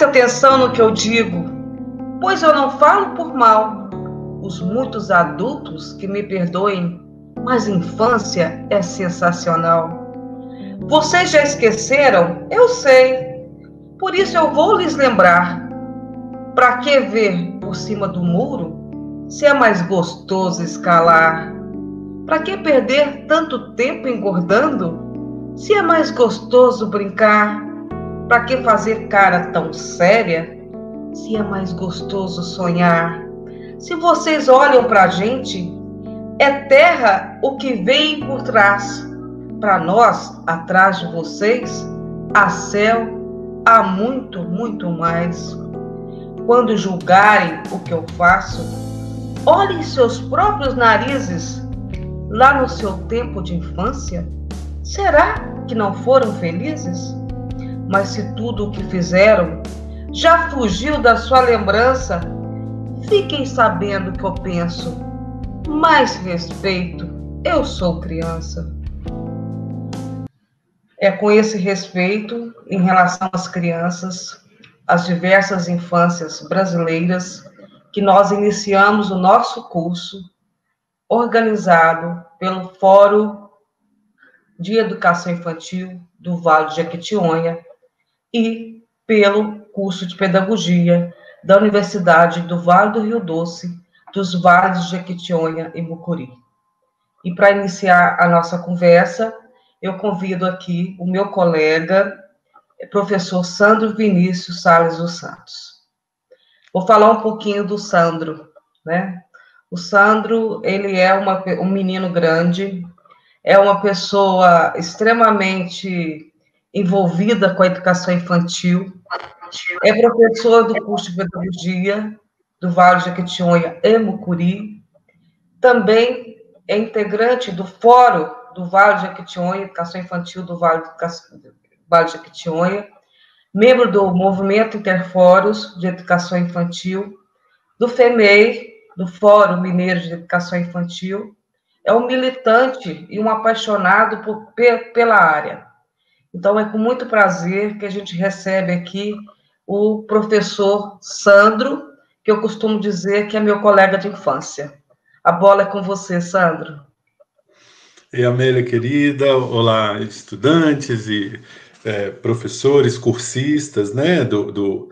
Preste atenção no que eu digo, pois eu não falo por mal. Os muitos adultos que me perdoem, mas infância é sensacional. Vocês já esqueceram? Eu sei. Por isso eu vou lhes lembrar. Pra que ver por cima do muro, se é mais gostoso escalar? Pra que perder tanto tempo engordando, se é mais gostoso brincar? Pra que fazer cara tão séria, se é mais gostoso sonhar? Se vocês olham pra gente, é terra o que vem por trás. Para nós, atrás de vocês, há céu, há muito, muito mais. Quando julgarem o que eu faço, olhem seus próprios narizes. Lá no seu tempo de infância, será que não foram felizes? Mas se tudo o que fizeram já fugiu da sua lembrança, fiquem sabendo que eu penso. Mais respeito, eu sou criança. É com esse respeito em relação às crianças, às diversas infâncias brasileiras, que nós iniciamos o nosso curso, organizado pelo Fórum de Educação Infantil do Vale de Jequitinhonha e pelo curso de Pedagogia da Universidade do Vale do Rio Doce, dos Vales de Jequitinhonha e Mucuri. E para iniciar a nossa conversa, eu convido aqui o meu colega, professor Sandro Vinícius Salles dos Santos. Vou falar um pouquinho do Sandro, né? O Sandro, ele é um menino grande, é uma pessoa extremamente envolvida com a educação infantil, é professor do curso de Pedagogia do Vale de Jequitinhonha e Mucuri, também é integrante do Fórum do Vale de Jequitinhonha, Educação Infantil do Vale de Jequitinhonha, membro do Movimento Interfóruns de Educação Infantil, do FEMEI, do Fórum Mineiro de Educação Infantil, é um militante e um apaixonado pela área. Então, é com muito prazer que a gente recebe aqui o professor Sandro, que eu costumo dizer que é meu colega de infância. A bola é com você, Sandro. E Amélia, querida, olá, estudantes e professores, cursistas, né, do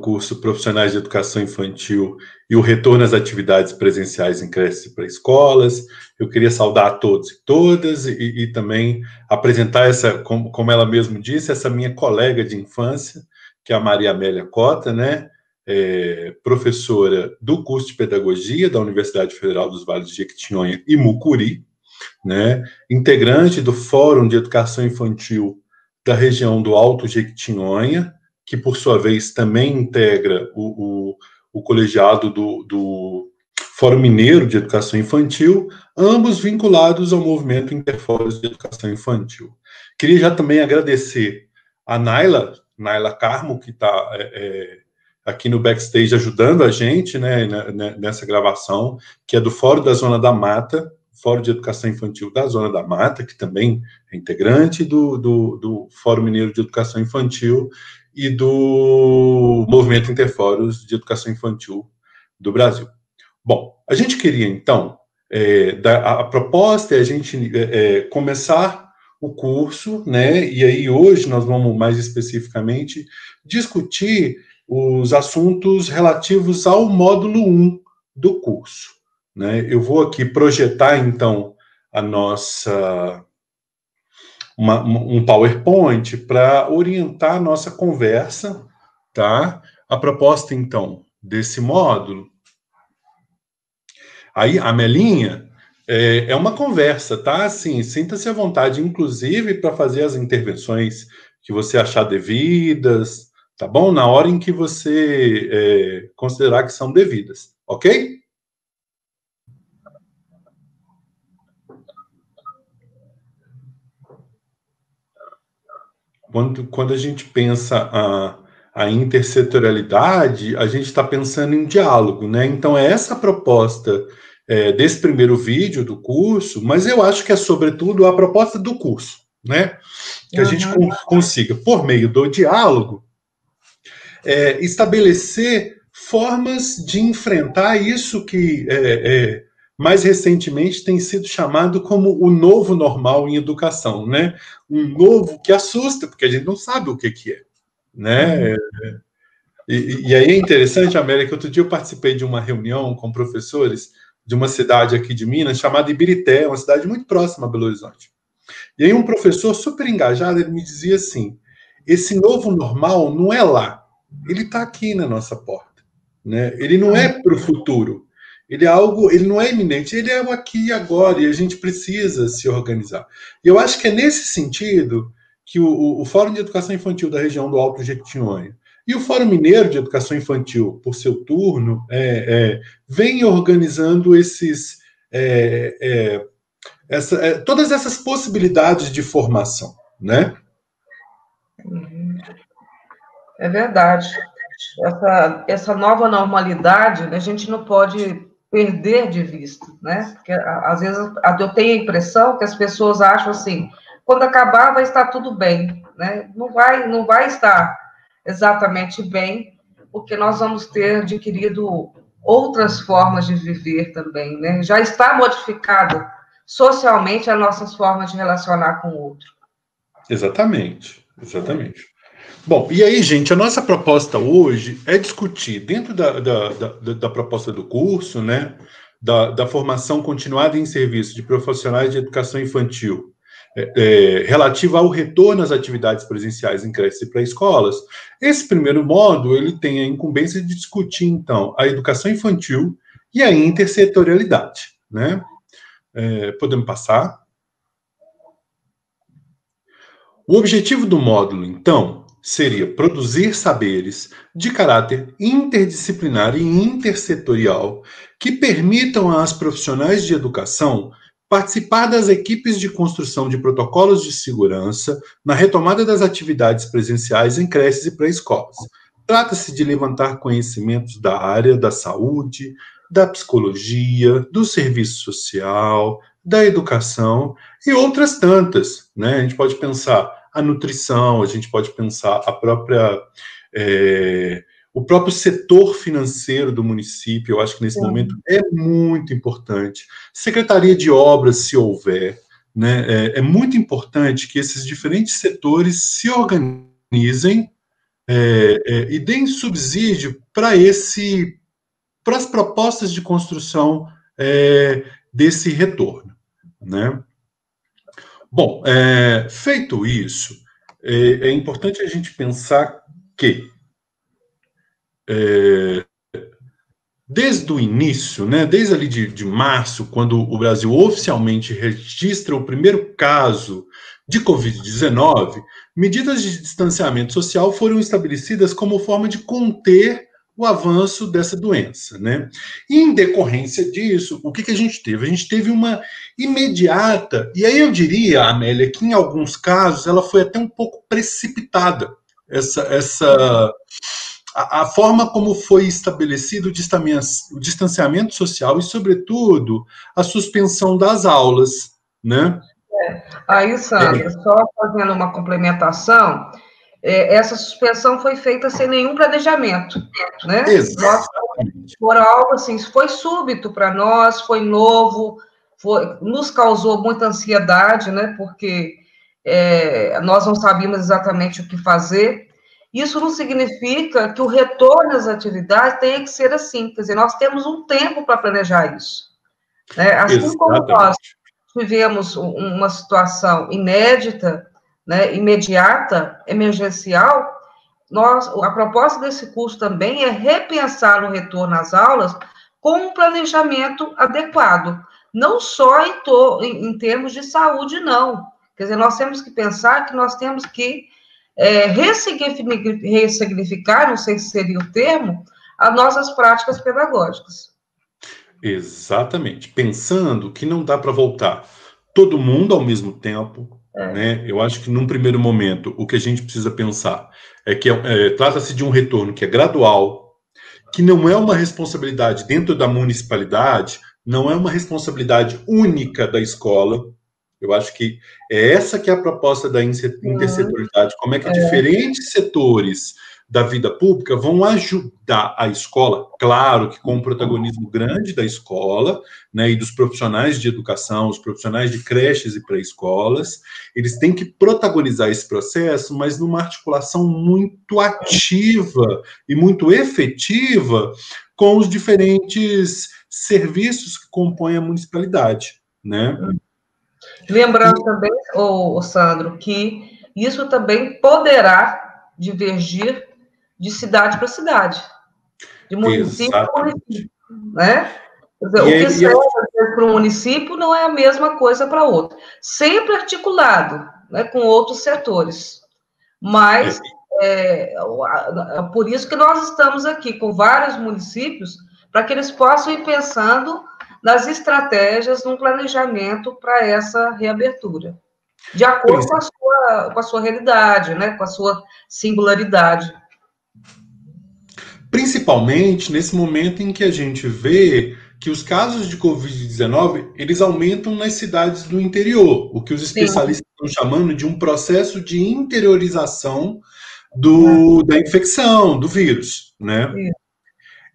curso Profissionais de Educação Infantil e o retorno às atividades presenciais em creches e pré-escolas. Eu queria saudar a todos e todas e também apresentar essa, como ela mesma disse, essa minha colega de infância, que é a Maria Amélia Cota, né, professora do curso de Pedagogia da Universidade Federal dos Vales de Jequitinhonha e Mucuri, né, integrante do Fórum de Educação Infantil da região do Alto Jequitinhonha, que, por sua vez, também integra o colegiado do Fórum Mineiro de Educação Infantil, ambos vinculados ao movimento Interfóruns de Educação Infantil. Queria já também agradecer a Naila Carmo, que está aqui no backstage ajudando a gente, né, nessa gravação, que é do Fórum da Zona da Mata, Fórum de Educação Infantil da Zona da Mata, que também é integrante do Fórum Mineiro de Educação Infantil e do Movimento Interfóruns de Educação Infantil do Brasil. Bom, a gente queria, então, a proposta é a gente começar o curso, né, e aí hoje nós vamos mais especificamente discutir os assuntos relativos ao módulo 1 do curso. Né? Eu vou aqui projetar, então, a nossa um PowerPoint para orientar a nossa conversa, tá? A proposta, então, desse módulo. Aí, a Melinha é uma conversa, tá? Assim, sinta-se à vontade, inclusive, para fazer as intervenções que você achar devidas, tá bom? Na hora em que você considerar que são devidas, ok? Quando a gente pensa a intersetorialidade, a gente está pensando em diálogo, né? Então, é essa a proposta desse primeiro vídeo do curso, mas eu acho que é, sobretudo, a proposta do curso, né? Que a gente consiga, por meio do diálogo, estabelecer formas de enfrentar isso que mais recentemente tem sido chamado como o novo normal em educação, né? Um novo que assusta, porque a gente não sabe o que é, né? E aí é interessante, América, outro dia eu participei de uma reunião com professores de uma cidade aqui de Minas, chamada Ibirité, uma cidade muito próxima a Belo Horizonte. E aí um professor super engajado, ele me dizia assim, esse novo normal não é lá, ele está aqui na nossa porta, né? Ele não é para o futuro, ele é algo, ele não é iminente, ele é o aqui e agora, e a gente precisa se organizar. E eu acho que é nesse sentido que o Fórum de Educação Infantil da região do Alto Jequitinhonha e o Fórum Mineiro de Educação Infantil, por seu turno, vem organizando todas essas possibilidades de formação, né? É verdade. Essa nova normalidade, a gente não pode perder de vista, né? Porque, às vezes, eu tenho a impressão que as pessoas acham assim, quando acabar vai estar tudo bem, né? Não vai estar exatamente bem, porque nós vamos ter adquirido outras formas de viver também, né? Já está modificada socialmente as nossas formas de relacionar com o outro. Exatamente, exatamente. Bom, e aí, gente, a nossa proposta hoje é discutir, dentro da proposta do curso, né, da formação continuada em serviço de profissionais de educação infantil, relativa ao retorno às atividades presenciais em creches e pré-escolas. Esse primeiro módulo, ele tem a incumbência de discutir, então, a educação infantil e a intersetorialidade, né? Podemos passar? O objetivo do módulo, então, seria produzir saberes de caráter interdisciplinar e intersetorial que permitam às profissionais de educação participar das equipes de construção de protocolos de segurança na retomada das atividades presenciais em creches e pré-escolas. Trata-se de levantar conhecimentos da área da saúde, da psicologia, do serviço social, da educação e outras tantas, né? A gente pode pensar a nutrição, a gente pode pensar o próprio setor financeiro do município, eu acho que nesse momento é muito importante. Secretaria de Obras, se houver, né? É muito importante que esses diferentes setores se organizem e deem subsídio para as propostas de construção desse retorno, né? Bom, feito isso, é importante a gente pensar que desde o início, né, desde ali de março, quando o Brasil oficialmente registra o primeiro caso de Covid-19, medidas de distanciamento social foram estabelecidas como forma de conter o avanço dessa doença, né? E em decorrência disso, o que a gente teve? A gente teve uma imediata, e aí eu diria, Amélia, que em alguns casos ela foi até um pouco precipitada, a forma como foi estabelecido o distanciamento social e, sobretudo, a suspensão das aulas, né? Aí, Sandra, só fazendo uma complementação, essa suspensão foi feita sem nenhum planejamento, né? Exatamente. Por algo assim, foi súbito para nós, foi novo, nos causou muita ansiedade, né? Porque nós não sabíamos exatamente o que fazer. Isso não significa que o retorno às atividades tenha que ser assim, quer dizer, nós temos um tempo para planejar isso, né? Assim como nós tivemos uma situação inédita, né, imediata, emergencial, a proposta desse curso também é repensar o retorno às aulas com um planejamento adequado, não só em termos de saúde, não. Quer dizer, nós temos que pensar que nós temos que ressignificar, não sei se seria o termo, as nossas práticas pedagógicas. Exatamente. Pensando que não dá para voltar todo mundo ao mesmo tempo, né? Eu acho que num primeiro momento o que a gente precisa pensar é que trata-se de um retorno que é gradual, que não é uma responsabilidade dentro da municipalidade, não é uma responsabilidade única da escola. Eu acho que é essa que é a proposta da intersetorialidade, como é que diferentes setores da vida pública vão ajudar a escola, claro que com um protagonismo grande da escola, né, e dos profissionais de educação, os profissionais de creches e pré-escolas, eles têm que protagonizar esse processo, mas numa articulação muito ativa e muito efetiva com os diferentes serviços que compõem a municipalidade, né? Lembrando também, Sandro, que isso também poderá divergir de cidade para cidade, de município para município, né? Quer dizer, o que serve para um município não é a mesma coisa para outro. Sempre articulado, né, com outros setores. Mas por isso que nós estamos aqui com vários municípios, para que eles possam ir pensando nas estratégias, no planejamento para essa reabertura, de acordo com a sua realidade, né, com a sua singularidade. Principalmente nesse momento em que a gente vê que os casos de Covid-19, eles aumentam nas cidades do interior, o que os especialistas estão chamando de um processo de interiorização da infecção, do vírus, né?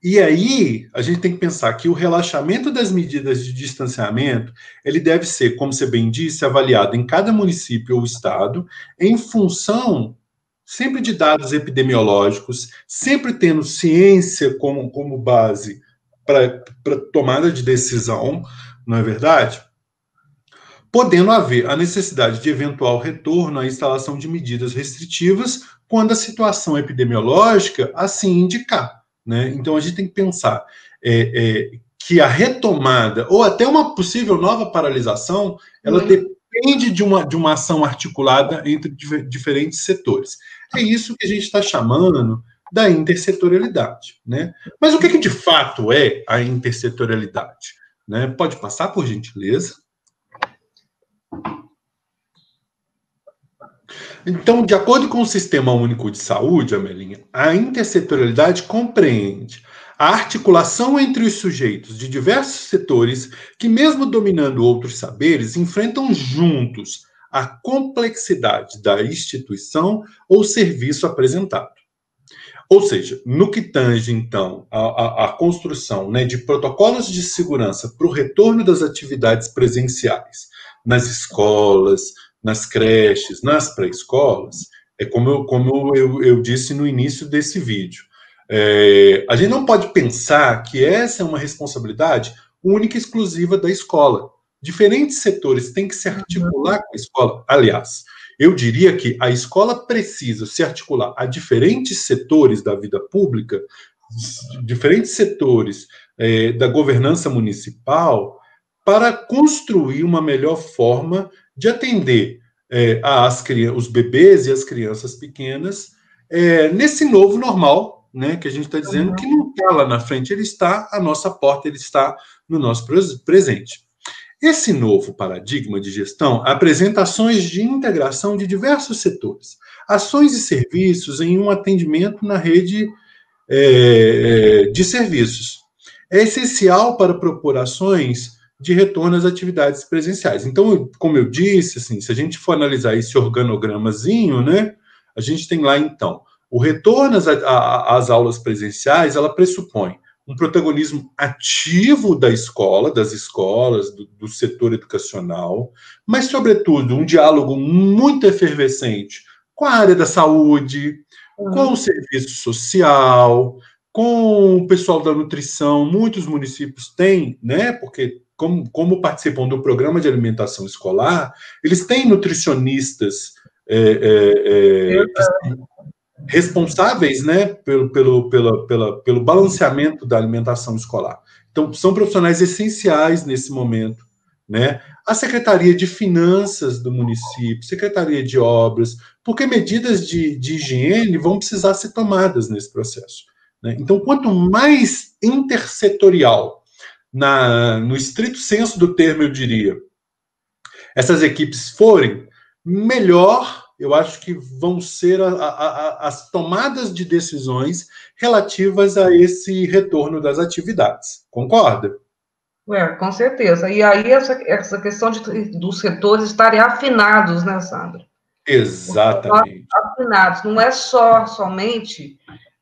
E aí, a gente tem que pensar que o relaxamento das medidas de distanciamento, ele deve ser, como você bem disse, avaliado em cada município ou estado, em função sempre de dados epidemiológicos, sempre tendo ciência como base para tomada de decisão, não é verdade? Podendo haver a necessidade de eventual retorno à instalação de medidas restritivas quando a situação epidemiológica assim indicar, né? Então, a gente tem que pensar que a retomada, ou até uma possível nova paralisação, ela depende de uma ação articulada entre diferentes setores. É isso que a gente está chamando da intersetorialidade, né? Mas o que de fato é a intersetorialidade? Né? Pode passar, por gentileza? Então, de acordo com o Sistema Único de Saúde, Amelinha, a intersetorialidade compreende a articulação entre os sujeitos de diversos setores que, mesmo dominando outros saberes, enfrentam juntos a complexidade da instituição ou serviço apresentado. Ou seja, no que tange, então, a construção, né, de protocolos de segurança para o retorno das atividades presenciais nas escolas, nas creches, nas pré-escolas, é como eu disse no início desse vídeo. A gente não pode pensar que essa é uma responsabilidade única e exclusiva da escola. Diferentes setores têm que se articular com a escola. Aliás, eu diria que a escola precisa se articular a diferentes setores da vida pública, diferentes setores da governança municipal, para construir uma melhor forma de atender os bebês e as crianças pequenas nesse novo normal, né, que a gente está dizendo que não está lá na frente, ele está à nossa porta, ele está no nosso presente. Esse novo paradigma de gestão apresenta ações de integração de diversos setores, ações e serviços em um atendimento na rede de serviços. É essencial para propor ações de retorno às atividades presenciais. Então, como eu disse, assim, se a gente for analisar esse organogramazinho, né, a gente tem lá, então, o retorno às aulas presenciais, ela pressupõe um protagonismo ativo da escola, das escolas, do setor educacional, mas, sobretudo, um diálogo muito efervescente com a área da saúde, com o serviço social, com o pessoal da nutrição. Muitos municípios têm, né, porque como participam do programa de alimentação escolar, eles têm nutricionistas responsáveis, né, pelo balanceamento da alimentação escolar. Então, são profissionais essenciais nesse momento, né? A Secretaria de Finanças do município, Secretaria de Obras, porque medidas de higiene vão precisar ser tomadas nesse processo, né? Então, quanto mais intersetorial, no estrito senso do termo, eu diria, essas equipes forem, melhor eu acho que vão ser as tomadas de decisões relativas a esse retorno das atividades. Concorda? Com certeza. E aí essa questão dos setores estarem afinados, né, Sandra? Exatamente. Afinados, não é somente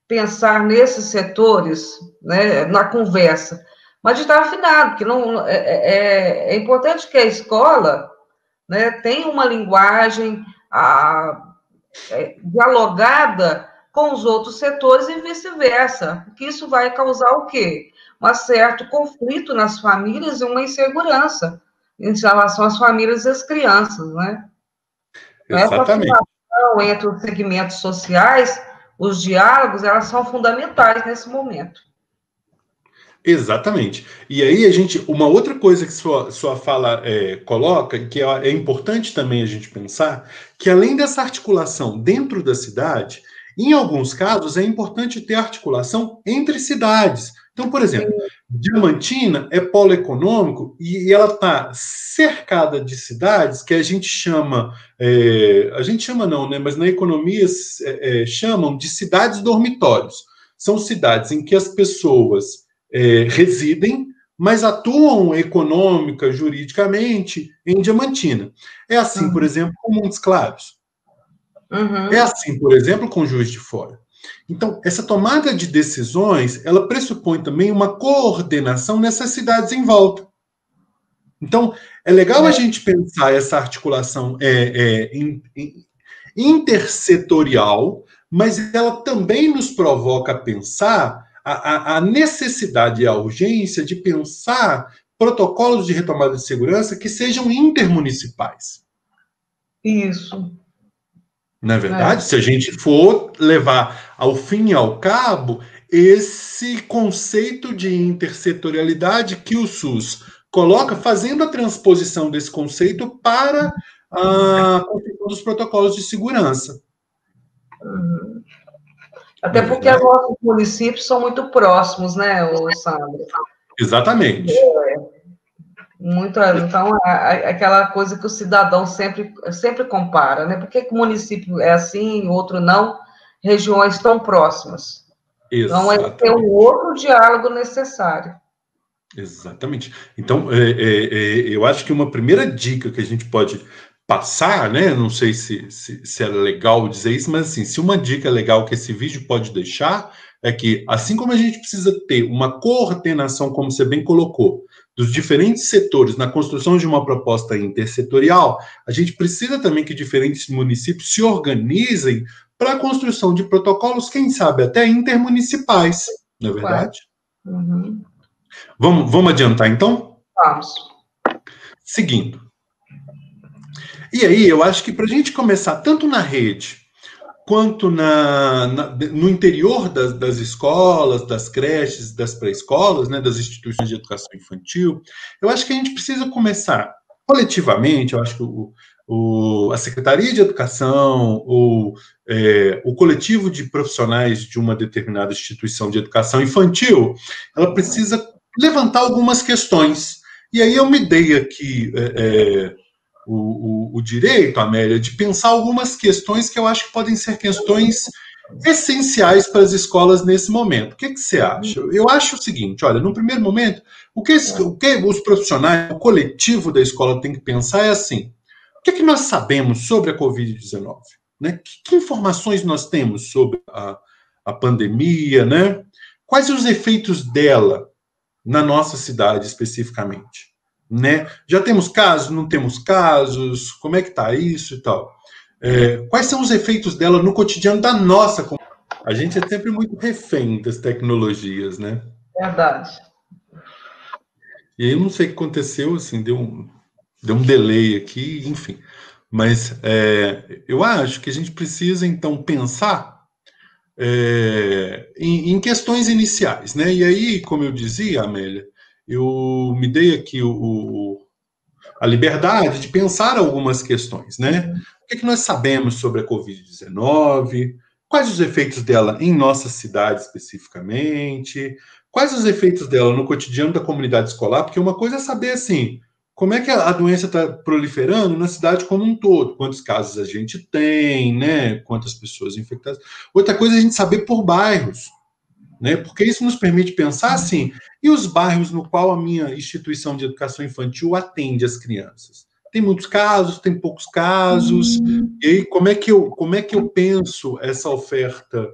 pensar nesses setores, né, na conversa, mas de estar afinado, porque não, é importante que a escola, né, tenha uma linguagem dialogada com os outros setores e vice-versa, porque isso vai causar o quê? Um certo conflito nas famílias e uma insegurança em relação às famílias e às crianças, né? Essa Exatamente. afinação entre os segmentos sociais, os diálogos, elas são fundamentais nesse momento. Exatamente. E aí uma outra coisa que sua fala coloca, que é importante também a gente pensar, que além dessa articulação dentro da cidade, em alguns casos é importante ter articulação entre cidades. Então, por exemplo, Diamantina é polo econômico e ela está cercada de cidades que a gente chama não, né? Mas na economia chamam de cidades dormitórios. São cidades em que as pessoas residem, mas atuam econômica, juridicamente em Diamantina. É assim, por exemplo, com Montes Claros. É assim, por exemplo, com Juiz de Fora. Então, essa tomada de decisões, ela pressupõe também uma coordenação nessas cidades em volta. Então, é legal a gente pensar essa articulação intersetorial, mas ela também nos provoca a pensar a necessidade e a urgência de pensar protocolos de retomada de segurança que sejam intermunicipais. Isso. Na verdade, se a gente for levar ao fim e ao cabo esse conceito de intersetorialidade que o SUS coloca, fazendo a transposição desse conceito para a construção dos protocolos de segurança. Até porque os nossos municípios são muito próximos, né, Sandra? Exatamente. Então, aquela coisa que o cidadão sempre compara, né? Por que o município é assim e o outro não? Regiões tão próximas. Então, é um outro diálogo necessário. Exatamente. Então, eu acho que uma primeira dica que a gente pode passar, né? Não sei se é legal dizer isso, mas assim, se uma dica legal que esse vídeo pode deixar é que, assim como a gente precisa ter uma coordenação, como você bem colocou, dos diferentes setores na construção de uma proposta intersetorial, a gente precisa também que diferentes municípios se organizem para a construção de protocolos, quem sabe até intermunicipais, não é verdade? Uhum. Vamos adiantar, então? Vamos. Seguindo. E aí, eu acho que para a gente começar, tanto na rede, quanto no interior das escolas, das creches, das pré-escolas, né, das instituições de educação infantil, eu acho que a gente precisa começar coletivamente, eu acho que a Secretaria de Educação ou o coletivo de profissionais de uma determinada instituição de educação infantil, ela precisa levantar algumas questões. E aí eu me dei aqui o direito, Amélia, de pensar algumas questões que eu acho que podem ser questões essenciais para as escolas nesse momento. O que você acha? Eu acho o seguinte, olha, no primeiro momento, o que os profissionais, o coletivo da escola tem que pensar é assim, o que nós sabemos sobre a Covid-19? Né? Que informações nós temos sobre a pandemia? Né? Quais os efeitos dela na nossa cidade especificamente? Né? Já temos casos, não temos casos? Como é que está isso e tal? Quais são os efeitos dela no cotidiano da nossa comunidade? A gente é sempre muito refém das tecnologias, né? Verdade. E aí eu não sei o que aconteceu, assim, deu um delay aqui, enfim. Mas eu acho que a gente precisa, então, pensar em questões iniciais, né? E aí, como eu dizia, Amélia, eu me dei aqui a liberdade de pensar algumas questões, né? O que nós sabemos sobre a Covid-19? Quais os efeitos dela em nossa cidade especificamente? Quais os efeitos dela no cotidiano da comunidade escolar? Porque uma coisa é saber, assim, como é que a doença está proliferando na cidade como um todo? Quantos casos a gente tem, né? Quantas pessoas infectadas? Outra coisa é a gente saber por bairros. né? Porque isso nos permite pensar assim, e os bairros no qual a minha instituição de educação infantil atende as crianças? Tem muitos casos, tem poucos casos, e aí como é que eu penso essa oferta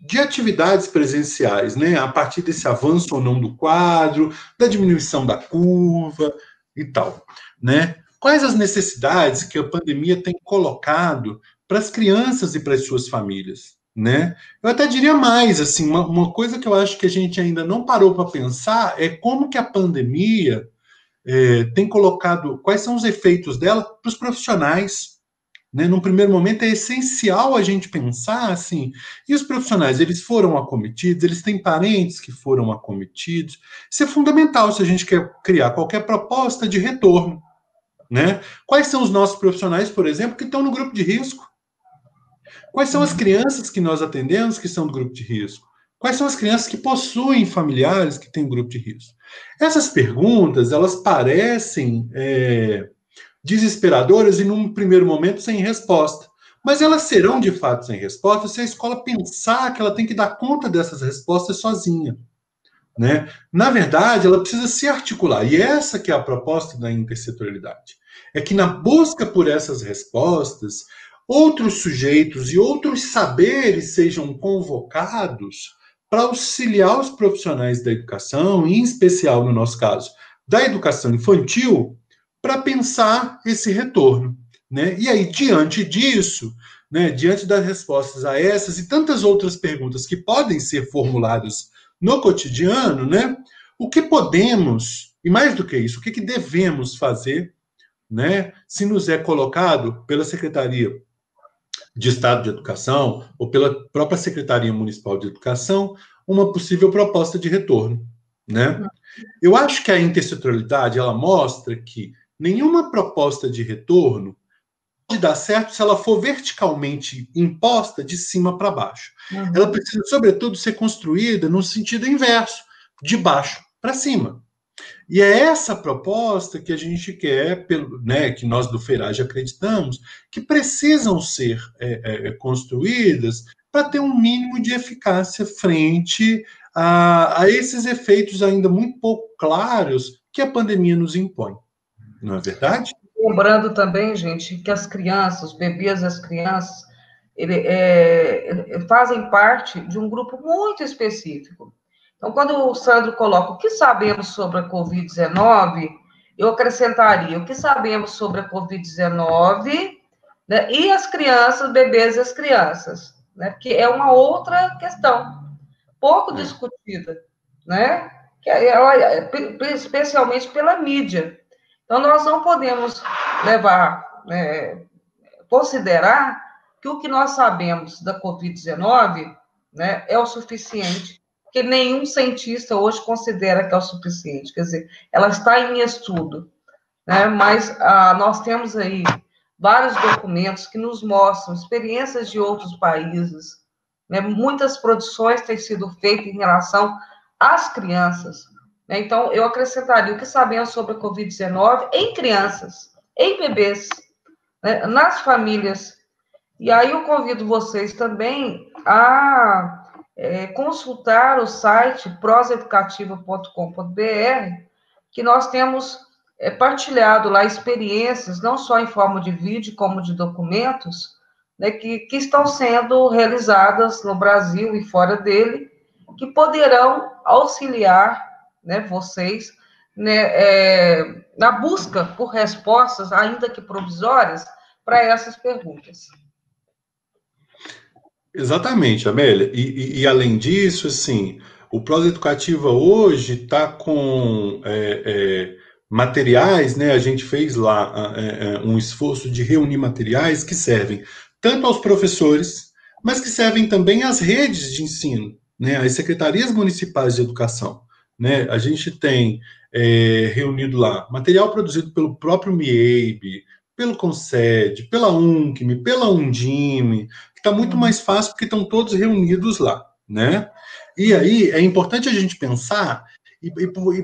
de atividades presenciais, né? A partir desse avanço ou não do quadro, da diminuição da curva e tal, né? Quais as necessidades que a pandemia tem colocado para as crianças e para as suas famílias, né? Eu até diria mais, assim, uma coisa que eu acho que a gente ainda não parou para pensar é como que a pandemia tem colocado, quais são os efeitos dela para os profissionais, né? Num primeiro momento é essencial a gente pensar assim, e os profissionais, eles foram acometidos, eles têm parentes que foram acometidos, isso é fundamental se a gente quer criar qualquer proposta de retorno, né? Quais são os nossos profissionais, por exemplo, que estão no grupo de risco? Quais são as crianças que nós atendemos que são do grupo de risco? Quais são as crianças que possuem familiares que têm grupo de risco? Essas perguntas, elas parecem desesperadoras e, num primeiro momento, sem resposta. Mas elas serão, de fato, sem resposta se a escola pensar que ela tem que dar conta dessas respostas sozinha, né? Na verdade, ela precisa se articular. E essa que é a proposta da intersetorialidade. É que na busca por essas respostas, outros sujeitos e outros saberes sejam convocados para auxiliar os profissionais da educação, em especial, no nosso caso, da educação infantil, para pensar esse retorno, né? E aí, diante disso, né, diante das respostas a essas e tantas outras perguntas que podem ser formuladas no cotidiano, né, o que podemos, e mais do que isso, o que devemos fazer, né, se nos é colocado pela Secretaria de Estado de Educação ou pela própria Secretaria Municipal de Educação uma possível proposta de retorno, né? Eu acho que a intersetorialidade, ela mostra que nenhuma proposta de retorno pode dar certo se ela for verticalmente imposta de cima para baixo. Ela precisa, sobretudo, ser construída no sentido inverso, de baixo para cima. E é essa proposta que a gente quer, né, que nós do FEIRAGE acreditamos, que precisam ser construídas para ter um mínimo de eficácia frente a esses efeitos ainda muito pouco claros que a pandemia nos impõe. Não é verdade? Lembrando também, gente, que as crianças, os bebês e as crianças, fazem parte de um grupo muito específico. Então, quando o Sandro coloca o que sabemos sobre a Covid-19, eu acrescentaria o que sabemos sobre a Covid-19, né, e as crianças, bebês e as crianças, né, porque é uma outra questão, pouco discutida, né, que especialmente pela mídia. Então, nós não podemos considerar que o que nós sabemos da Covid-19, né, é o suficiente, que nenhum cientista hoje considera que é o suficiente. Quer dizer, ela está em estudo, né, mas nós temos aí vários documentos que nos mostram experiências de outros países, né, muitas produções têm sido feitas em relação às crianças. Então, eu acrescentaria o que sabemos sobre a Covid-19 em crianças, em bebês, né, nas famílias. E aí eu convido vocês também a consultar o site proseducativa.com.br, que nós temos partilhado lá experiências, não só em forma de vídeo, como de documentos, né, que estão sendo realizadas no Brasil e fora dele, que poderão auxiliar, né, vocês, né, na busca por respostas, ainda que provisórias, para essas perguntas. Exatamente, Amélia. E além disso, assim, o Prosa Educativa hoje está com materiais, né? A gente fez lá um esforço de reunir materiais que servem tanto aos professores, mas que servem também às redes de ensino, né? Às secretarias municipais de educação, né? A gente tem reunido lá material produzido pelo próprio MIEIB, pelo CONSED, pela UNCM, pela Undime, que está muito mais fácil porque estão todos reunidos lá, né? E aí é importante a gente pensar, e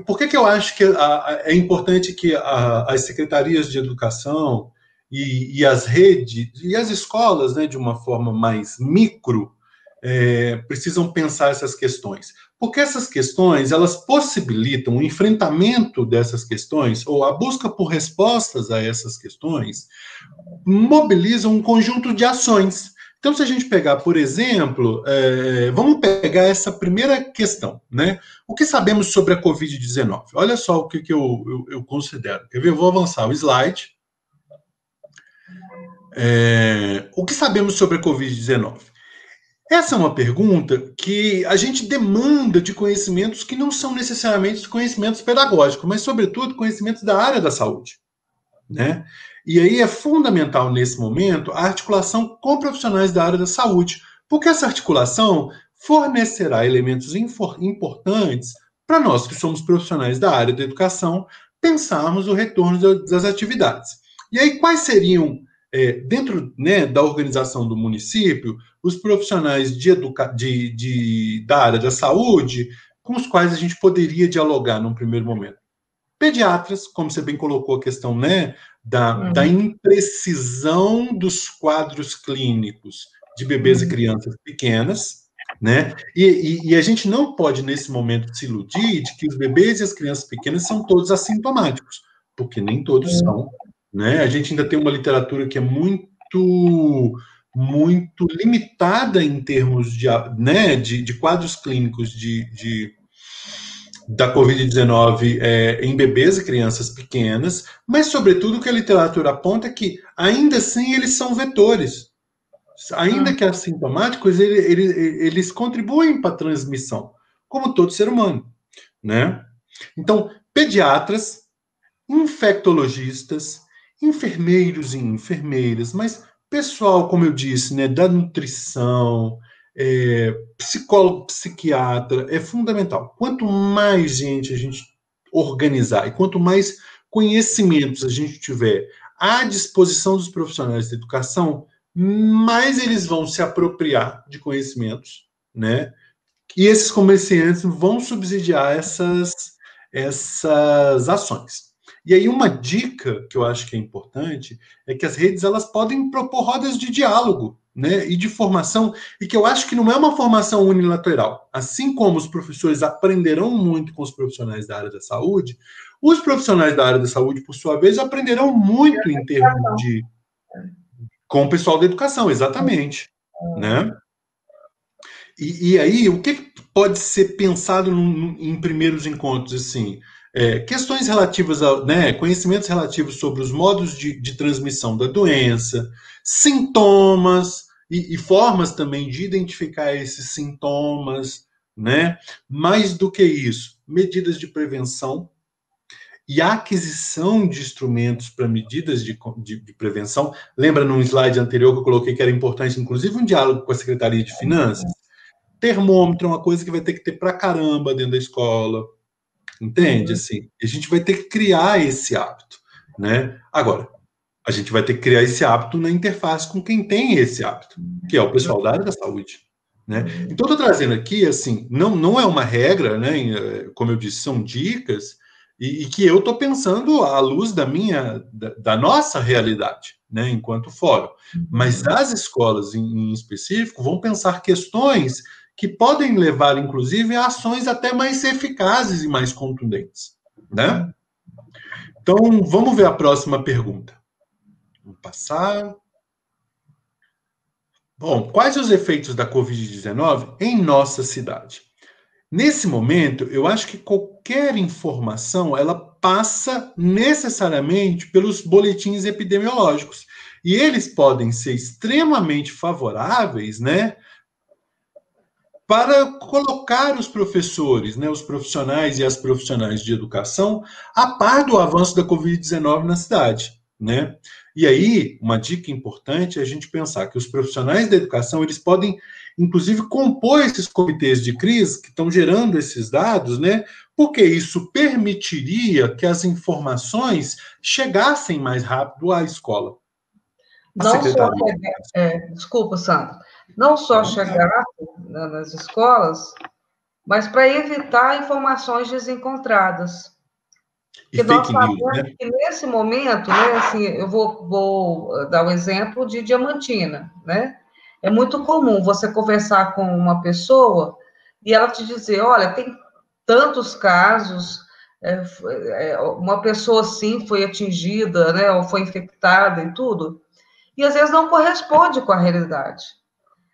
por que eu acho que é importante que as secretarias de educação e as redes, e as escolas, né, de uma forma mais micro, precisam pensar essas questões. Porque essas questões, elas possibilitam o enfrentamento dessas questões, ou a busca por respostas a essas questões, mobilizam um conjunto de ações. Então, se a gente pegar, por exemplo, vamos pegar essa primeira questão, né? O que sabemos sobre a Covid-19? Olha só o que eu considero. Quer ver? Eu vou avançar o slide. O que sabemos sobre a Covid-19? Essa é uma pergunta que a gente demanda de conhecimentos que não são necessariamente conhecimentos pedagógicos, mas, sobretudo, conhecimentos da área da saúde, né? E aí é fundamental, nesse momento, a articulação com profissionais da área da saúde, porque essa articulação fornecerá elementos importantes para nós que somos profissionais da área da educação pensarmos o retorno das atividades. E aí, quais seriam, dentro, né, da organização do município, os profissionais da área da saúde com os quais a gente poderia dialogar num primeiro momento? Pediatras, como você bem colocou a questão, né, da imprecisão dos quadros clínicos de bebês e crianças pequenas, né? E a gente não pode, nesse momento, se iludir de que os bebês e as crianças pequenas são todos assintomáticos, porque nem todos são, né? A gente ainda tem uma literatura que é muito limitada em termos né, de quadros clínicos da Covid-19 em bebês e crianças pequenas, mas, sobretudo, o que a literatura aponta é que, ainda assim, eles são vetores. Ainda que assintomáticos, eles contribuem para a transmissão, como todo ser humano, né? Então, pediatras, infectologistas, enfermeiros e enfermeiras, mas pessoal, como eu disse, né, da nutrição, psicólogo, psiquiatra, é fundamental. Quanto mais gente a gente organizar e quanto mais conhecimentos a gente tiver à disposição dos profissionais da educação, mais eles vão se apropriar de conhecimentos, né? E esses comerciantes vão subsidiar essas ações. E aí uma dica que eu acho que é importante é que as redes elas podem propor rodas de diálogo, né, e de formação, e que eu acho que não é uma formação unilateral. Assim como os professores aprenderão muito com os profissionais da área da saúde, os profissionais da área da saúde, por sua vez, aprenderão muito em termos com o pessoal da educação, exatamente, né? E aí, o que pode ser pensado em primeiros encontros, assim? Questões relativas a, né, conhecimentos relativos sobre os modos de transmissão da doença, sintomas e formas também de identificar esses sintomas, né? Mais do que isso, medidas de prevenção e a aquisição de instrumentos para medidas de prevenção. Lembra num slide anterior que eu coloquei que era importante, inclusive, um diálogo com a Secretaria de Finanças? Termômetro é uma coisa que vai ter que ter pra caramba dentro da escola, entende? Assim, a gente vai ter que criar esse hábito, né? Agora, a gente vai ter que criar esse hábito na interface com quem tem esse hábito, que é o pessoal da área da saúde, né? Então, estou trazendo aqui, assim, não é uma regra, né? Como eu disse, são dicas e que eu estou pensando à luz da nossa realidade, né? Enquanto fórum. Mas as escolas, em específico, vão pensar questões que podem levar, inclusive, a ações até mais eficazes e mais contundentes, né? Então, vamos ver a próxima pergunta. Vamos passar. Bom, quais os efeitos da Covid-19 em nossa cidade? Nesse momento, eu acho que qualquer informação, ela passa necessariamente pelos boletins epidemiológicos. E eles podem ser extremamente favoráveis, né, para colocar os professores, né, os profissionais e as profissionais de educação a par do avanço da Covid-19 na cidade, né? E aí, uma dica importante é a gente pensar que os profissionais da educação, eles podem, inclusive, compor esses comitês de crise que estão gerando esses dados, né? Porque isso permitiria que as informações chegassem mais rápido à escola. Não só chegar, desculpa, Sandra, não só chegar nas escolas, mas para evitar informações desencontradas. E que nós fake news, sabemos né? que nesse momento, né, assim, eu vou dar o exemplo de Diamantina, né? É muito comum você conversar com uma pessoa e ela te dizer, olha, tem tantos casos, uma pessoa sim foi atingida, né, ou foi infectada e tudo, e às vezes não corresponde com a realidade.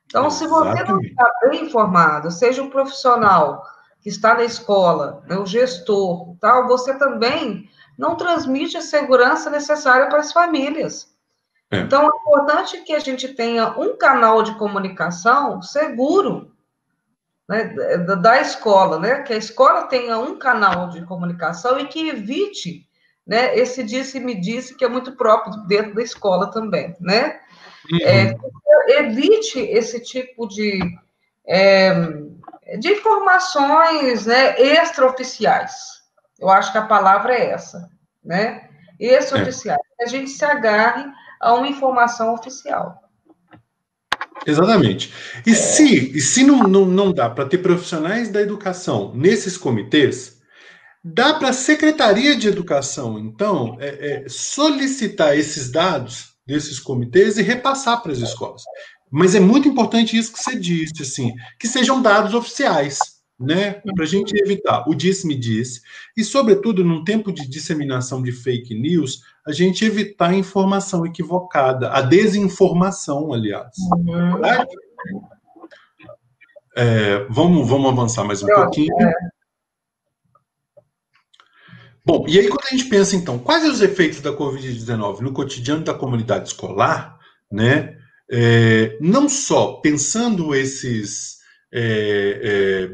Então, se você não Exatamente. está bem informado, seja um profissional que está na escola, né, o gestor, tal, você também não transmite a segurança necessária para as famílias. É. Então, é importante que a gente tenha um canal de comunicação seguro, né, da escola, né, que a escola tenha um canal de comunicação e que evite, né, esse disse-me-disse que é muito próprio dentro da escola também, né? Uhum. Evite esse tipo é, de informações, né, extraoficiais. Eu acho que a palavra é essa, né? É. Extraoficiais. Que a gente se agarre a uma informação oficial. Exatamente. E se não dá para ter profissionais da educação nesses comitês, dá para a Secretaria de Educação, então, solicitar esses dados desses comitês e repassar para as escolas. Mas é muito importante isso que você disse, assim, que sejam dados oficiais, né? Para a gente evitar o disse-me-disse, e, sobretudo, num tempo de disseminação de fake news, a gente evitar a informação equivocada, a desinformação, aliás. Uhum. Verdade? Vamos avançar mais um pouquinho. Bom, e aí quando a gente pensa, então, quais os efeitos da Covid-19 no cotidiano da comunidade escolar, né? Não só pensando esses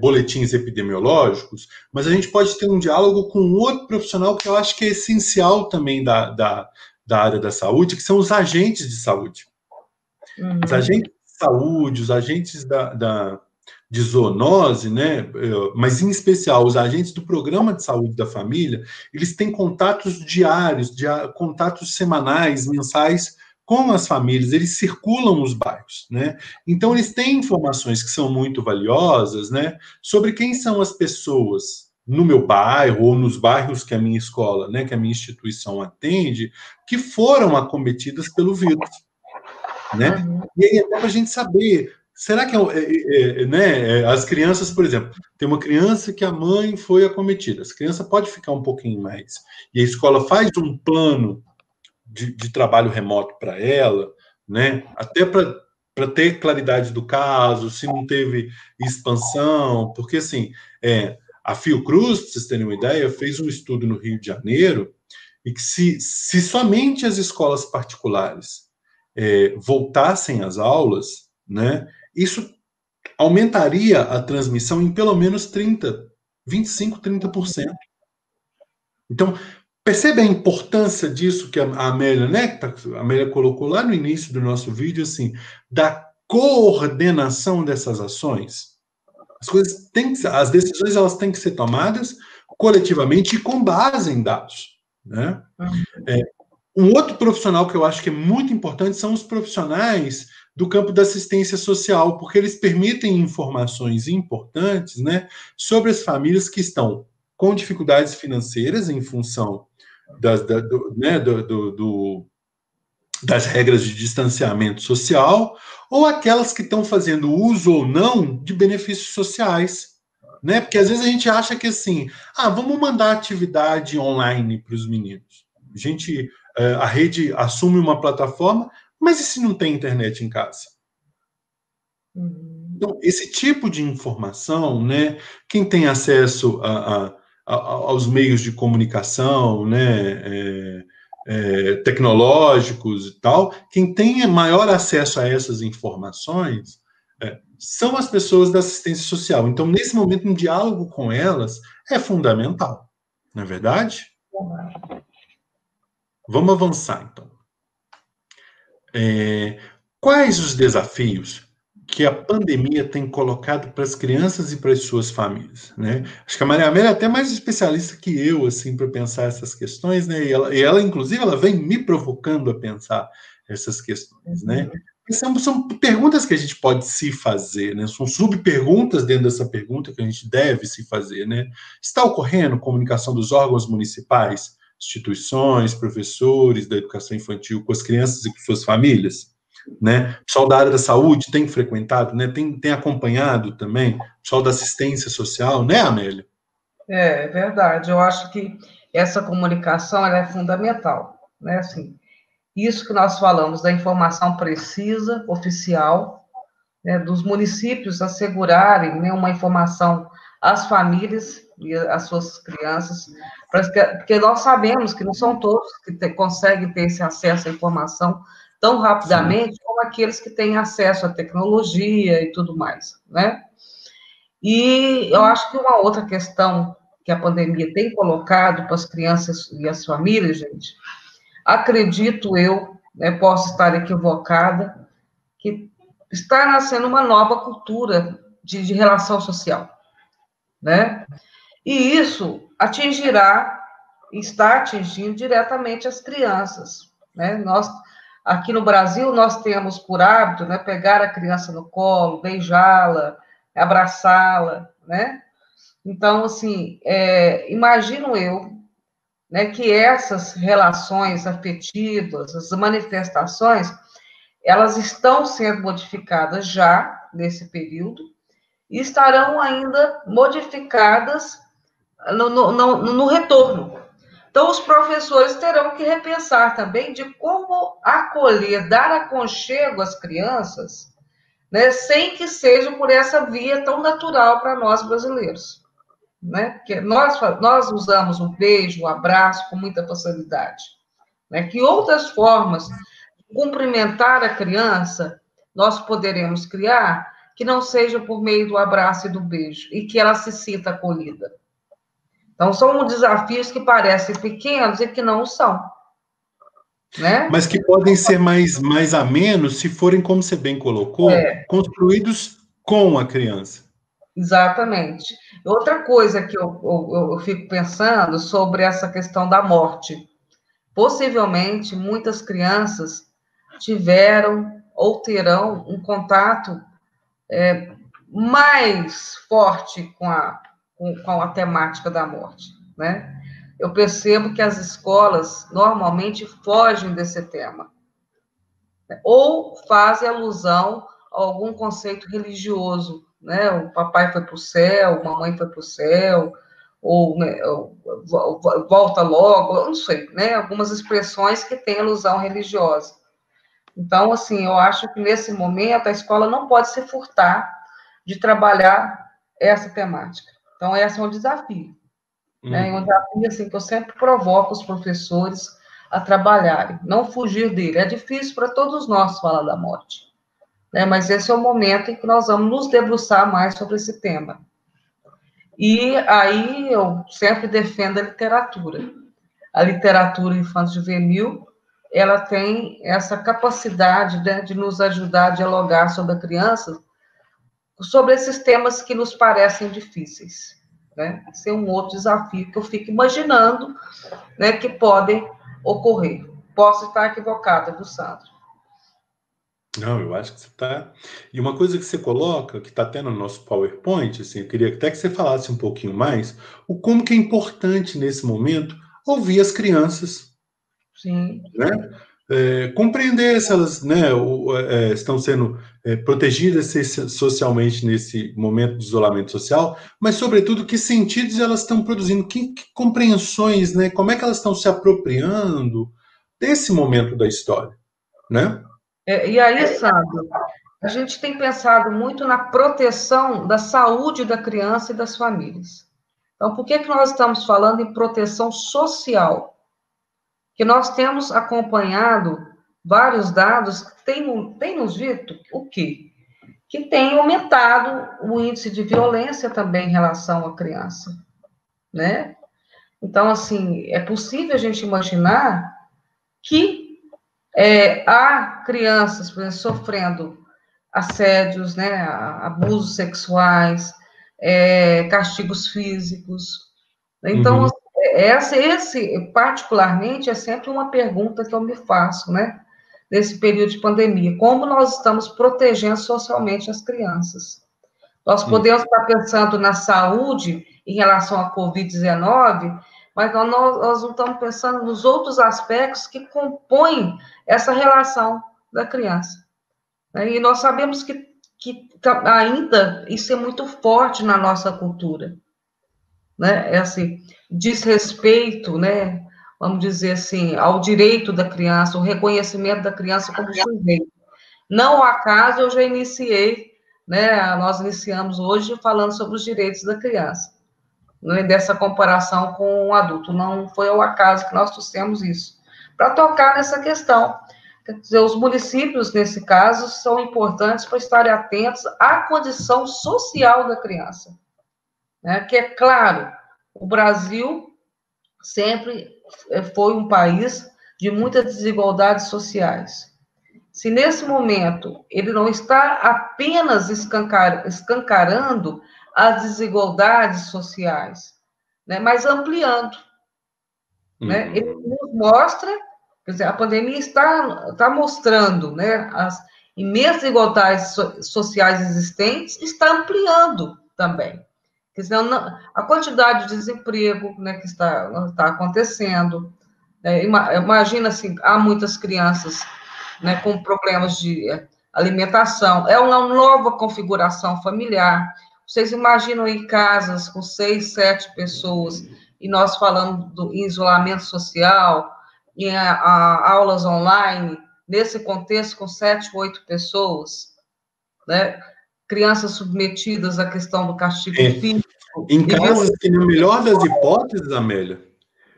boletins epidemiológicos, mas a gente pode ter um diálogo com um outro profissional que eu acho que é essencial também da área da saúde, que são os agentes de saúde. Os agentes de saúde, os agentes de zoonose, né? Mas em especial os agentes do programa de saúde da família, eles têm contatos diários, contatos semanais, mensais com as famílias, eles circulam os bairros, né? Então eles têm informações que são muito valiosas, né? Sobre quem são as pessoas no meu bairro ou nos bairros que a minha escola, né? Que a minha instituição atende, que foram acometidas pelo vírus, né? E aí até para a gente saber, será que né, as crianças, por exemplo, tem uma criança que a mãe foi acometida, essa criança pode ficar um pouquinho mais, e a escola faz um plano de trabalho remoto para ela, né? Até para ter claridade do caso, se não teve expansão, porque assim, a Fiocruz, para vocês terem uma ideia, fez um estudo no Rio de Janeiro e que se somente as escolas particulares voltassem às aulas, né, isso aumentaria a transmissão em pelo menos 25, 30%. Então, percebe a importância disso que a Amélia, né, a Amélia colocou lá no início do nosso vídeo, assim, da coordenação dessas ações. As decisões elas têm que ser tomadas coletivamente e com base em dados, né? Um outro profissional que eu acho que é muito importante são os profissionais do campo da assistência social, porque eles permitem informações importantes, né, sobre as famílias que estão com dificuldades financeiras em função das regras de distanciamento social, ou aquelas que estão fazendo uso ou não de benefícios sociais, né? Porque às vezes a gente acha que assim, vamos mandar atividade online para os meninos. A rede assume uma plataforma, mas e se não tem internet em casa? Então, esse tipo de informação, né? Quem tem acesso aos meios de comunicação, né? Tecnológicos e tal, quem tem maior acesso a essas informações são as pessoas da assistência social. Então, nesse momento, um diálogo com elas é fundamental, não é verdade? Vamos avançar, então. Quais os desafios que a pandemia tem colocado para as crianças e para as suas famílias, né? Acho que a Maria Amélia é até mais especialista que eu, assim, para pensar essas questões, né? E ela, inclusive, ela vem me provocando a pensar essas questões, né? São perguntas que a gente pode se fazer, né? São subperguntas dentro dessa pergunta que a gente deve se fazer, né? Está ocorrendo comunicação dos órgãos municipais, instituições, professores da educação infantil com as crianças e com suas famílias, né? O pessoal da área da saúde tem frequentado, né? Tem acompanhado também, o pessoal da assistência social, né, Amélia? É verdade. Eu acho que essa comunicação ela é fundamental, né? Assim, isso que nós falamos da informação precisa, oficial, né, dos municípios assegurarem, né, uma informação às famílias e às suas crianças, porque nós sabemos que não são todos que conseguem ter esse acesso à informação tão Sim. rapidamente como aqueles que têm acesso à tecnologia e tudo mais, né? E eu acho que uma outra questão que a pandemia tem colocado para as crianças e as famílias, gente, acredito eu, né, posso estar equivocada, que está nascendo uma nova cultura de relação social, né? E isso atingirá, está atingindo diretamente as crianças, né? Nós, aqui no Brasil, nós temos por hábito, né, pegar a criança no colo, beijá-la, abraçá-la, né? Então, assim, imagino eu, né, que essas relações afetivas, as manifestações, elas estão sendo modificadas já nesse período e estarão ainda modificadas no retorno. Então, os professores terão que repensar também de como acolher, dar aconchego às crianças, né, sem que seja por essa via tão natural para nós brasileiros. Né? Porque nós usamos o beijo, o abraço com muita facilidade. Né? Que outras formas de cumprimentar a criança nós poderemos criar que não seja por meio do abraço e do beijo, e que ela se sinta acolhida. Então, são desafios que parecem pequenos e que não são. Né? Mas que podem ser mais amenos se forem, como você bem colocou, construídos com a criança. Exatamente. Outra coisa que eu fico pensando sobre essa questão da morte. Possivelmente, muitas crianças tiveram ou terão um contato mais forte com a temática da morte, né? Eu percebo que as escolas normalmente fogem desse tema, né? Ou fazem alusão a algum conceito religioso, né? O papai foi para o céu, a mamãe foi para o céu, ou, né, volta logo, eu não sei, né? Algumas expressões que têm alusão religiosa. Então, assim, eu acho que nesse momento a escola não pode se furtar de trabalhar essa temática. Então, esse é um desafio, né? É um desafio, assim, que eu sempre provoco os professores a trabalharem, não fugir dele. É difícil para todos nós falar da morte, né? Mas esse é o momento em que nós vamos nos debruçar mais sobre esse tema. E aí eu sempre defendo a literatura. A literatura infanto-juvenil, ela tem essa capacidade, né, de nos ajudar a dialogar sobre a criança, sobre esses temas que nos parecem difíceis, né? Esse é um outro desafio que eu fico imaginando, né, que podem ocorrer. Posso estar equivocada, do Sandro. Não, eu acho que você está. E uma coisa que você coloca, que está até no nosso PowerPoint, assim, eu queria até que você falasse um pouquinho mais, o como que é importante nesse momento ouvir as crianças, Sim. né? Compreender se elas, né, estão sendo protegidas socialmente nesse momento de isolamento social, mas, sobretudo, que sentidos elas estão produzindo, que compreensões, né, como é que elas estão se apropriando desse momento da história, né? E aí, Sandro, a gente tem pensado muito na proteção da saúde da criança e das famílias. Então, por que nós estamos falando em proteção social? Que nós temos acompanhado vários dados que têm nos dito o quê? Que tem aumentado o índice de violência também em relação à criança, né? Então, assim, é possível a gente imaginar que há crianças, por exemplo, sofrendo assédios, né, abusos sexuais, castigos físicos. Então, esse, particularmente, é sempre uma pergunta que eu me faço, né? nesse período de pandemia, como nós estamos protegendo socialmente as crianças. Nós podemos estar pensando na saúde em relação à Covid-19, mas nós não estamos pensando nos outros aspectos que compõem essa relação da criança. E nós sabemos que ainda isso é muito forte na nossa cultura, né? É assim, desrespeito, né? Vamos dizer assim, ao direito da criança, o reconhecimento da criança como sujeito. Não ao acaso eu já iniciei, né? Nós iniciamos hoje falando sobre os direitos da criança, né, dessa comparação com o adulto. Não foi ao acaso que nós trouxemos isso, para tocar nessa questão. Quer dizer, os municípios, nesse caso, são importantes para estarem atentos à condição social da criança. Né? Que é claro, o Brasil sempre foi um país de muitas desigualdades sociais. Se nesse momento ele não está apenas escancarando as desigualdades sociais, né, mas ampliando, né? Ele nos mostra, quer dizer, a pandemia está mostrando, né, as imensas desigualdades sociais existentes, está ampliando também. Quer dizer, a quantidade de desemprego, né, que está acontecendo, imagina assim, há muitas crianças, né, com problemas de alimentação, é uma nova configuração familiar. Vocês imaginam aí casas com 6, 7 pessoas, e nós falamos em isolamento social, em aulas online, nesse contexto com 7, 8 pessoas, né? Crianças submetidas à questão do castigo físico. Em casos que, na melhor das hipóteses, Amélia,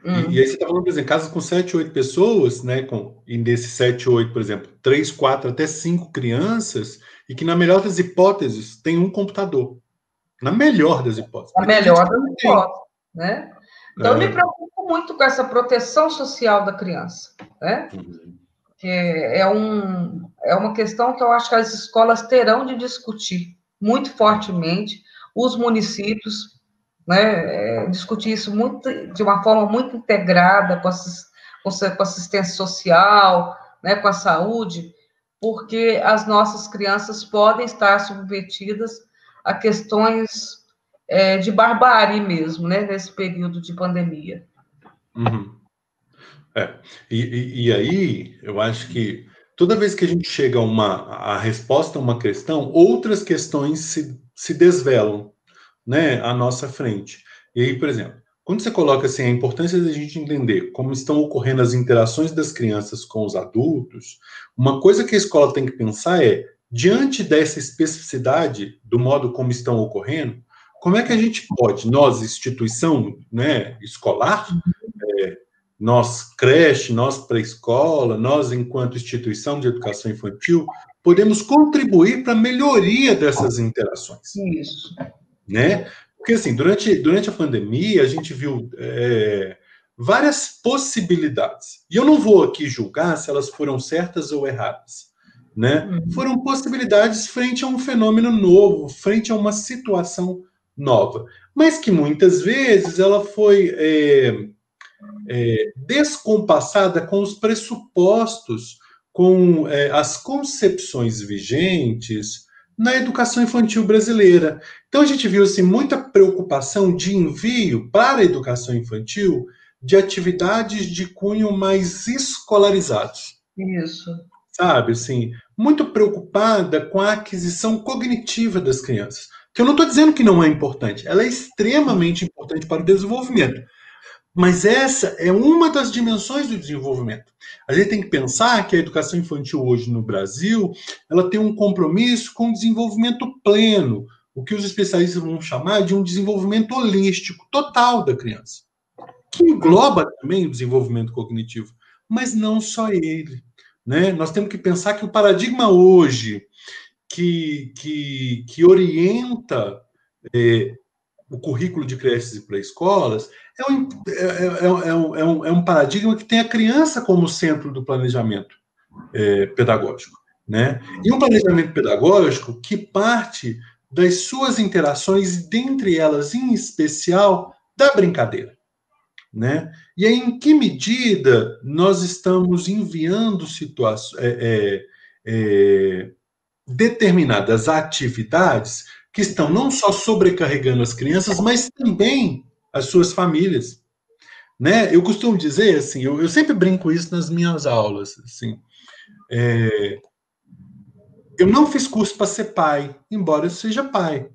e aí você está falando, por exemplo, casas com 7, 8 pessoas, né? E desses 7, 8, por exemplo, 3, 4, até 5 crianças, e que, na melhor das hipóteses, tem um computador. Na melhor das hipóteses. Na melhor das hipóteses, né? Então, eu me preocupo muito com essa proteção social da criança, né? Que é uma questão que eu acho que as escolas terão de discutir muito fortemente, os municípios, né, discutir isso de uma forma muito integrada com a assistência social, né, com a saúde, porque as nossas crianças podem estar submetidas a questões de barbárie mesmo, né, nesse período de pandemia. E aí, eu acho que toda vez que a gente chega a resposta a uma questão, outras questões se desvelam, né, à nossa frente. E aí, por exemplo, quando você coloca assim, a importância da gente entender como estão ocorrendo as interações das crianças com os adultos, uma coisa que a escola tem que pensar é, diante dessa especificidade do modo como estão ocorrendo, como é que a gente pode, nós, instituição, né, escolar, nós, creche, nós, pré-escola, nós, enquanto instituição de educação infantil, podemos contribuir para a melhoria dessas interações. Isso. Né? Porque, assim, durante a pandemia, a gente viu várias possibilidades. E eu não vou aqui julgar se elas foram certas ou erradas. Né? Foram possibilidades frente a um fenômeno novo, frente a uma situação nova. Mas que, muitas vezes, ela foi descompassada com os pressupostos, com as concepções vigentes na educação infantil brasileira. Então a gente viu assim, muita preocupação de envio para a educação infantil de atividades de cunho mais escolarizados. Isso. Sabe, assim, muito preocupada com a aquisição cognitiva das crianças. Que eu não estou dizendo que não é importante, ela é extremamente importante para o desenvolvimento. Mas essa é uma das dimensões do desenvolvimento. A gente tem que pensar que a educação infantil hoje no Brasil, ela tem um compromisso com o desenvolvimento pleno, o que os especialistas vão chamar de um desenvolvimento holístico, total da criança, que engloba também o desenvolvimento cognitivo, mas não só ele. Né? Nós temos que pensar que o paradigma hoje que orienta o currículo de creches e pré-escolas é um paradigma que tem a criança como centro do planejamento pedagógico. Né? E um planejamento pedagógico que parte das suas interações, dentre elas, em especial, da brincadeira. né? E aí, em que medida nós estamos enviando determinadas atividades que estão não só sobrecarregando as crianças, mas também as suas famílias, né? Eu costumo dizer assim, eu sempre brinco isso nas minhas aulas, assim, eu não fiz curso para ser pai, embora eu seja pai.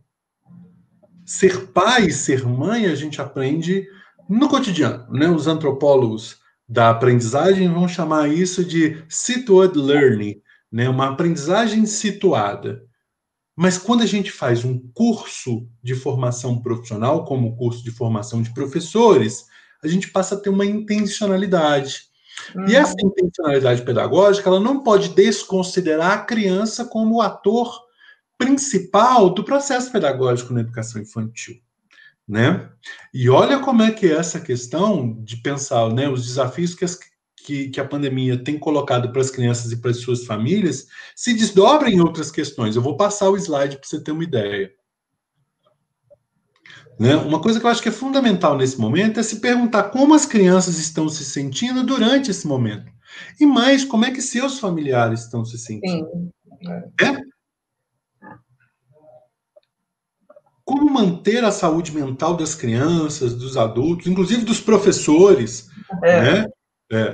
Ser pai e ser mãe a gente aprende no cotidiano, né? Os antropólogos da aprendizagem vão chamar isso de situate learning, né? Uma aprendizagem situada. Mas quando a gente faz um curso de formação profissional, como o curso de formação de professores, a gente passa a ter uma intencionalidade. E essa intencionalidade pedagógica, ela não pode desconsiderar a criança como o ator principal do processo pedagógico na educação infantil, né? E olha como é que é essa questão de pensar, né, os desafios que a pandemia tem colocado para as crianças e para as suas famílias se desdobram em outras questões. Eu vou passar o slide para você ter uma ideia. Né? Uma coisa que eu acho que é fundamental nesse momento é se perguntar como as crianças estão se sentindo durante esse momento. E mais, como é que seus familiares estão se sentindo. Sim. É? Como manter a saúde mental das crianças, dos adultos, inclusive dos professores, né?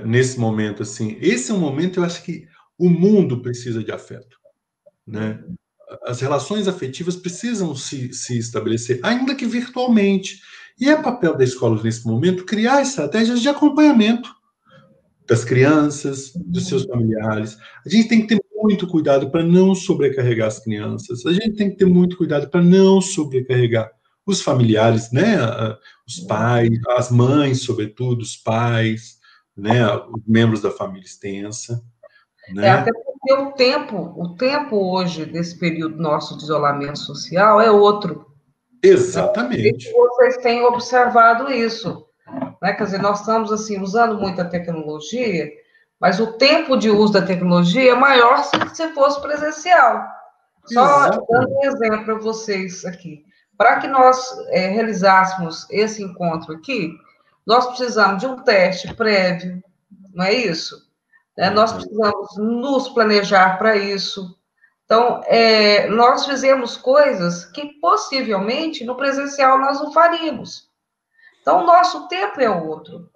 Nesse momento, assim. Esse é um momento, eu acho que o mundo precisa de afeto, né? As relações afetivas precisam se estabelecer, ainda que virtualmente. E é papel da escola, nesse momento, criar estratégias de acompanhamento das crianças, dos seus familiares. A gente tem que ter muito cuidado para não sobrecarregar as crianças. A gente tem que ter muito cuidado para não sobrecarregar os familiares, né? Os pais, as mães, sobretudo, os pais, né? Os membros da família extensa, Até né? porque o tempo hoje, desse período nosso de isolamento social, é outro. Né? Não sei se Exatamente. vocês têm observado isso. Né? Quer dizer, nós estamos assim, usando muita tecnologia, mas o tempo de uso da tecnologia é maior se fosse presencial. Só dando Exatamente. um exemplo para vocês aqui. Para que nós realizássemos esse encontro aqui, nós precisamos de um teste prévio, não é isso? Nós precisamos nos planejar para isso. Então, nós fizemos coisas que possivelmente no presencial nós não faríamos. Então, o nosso tempo é outro.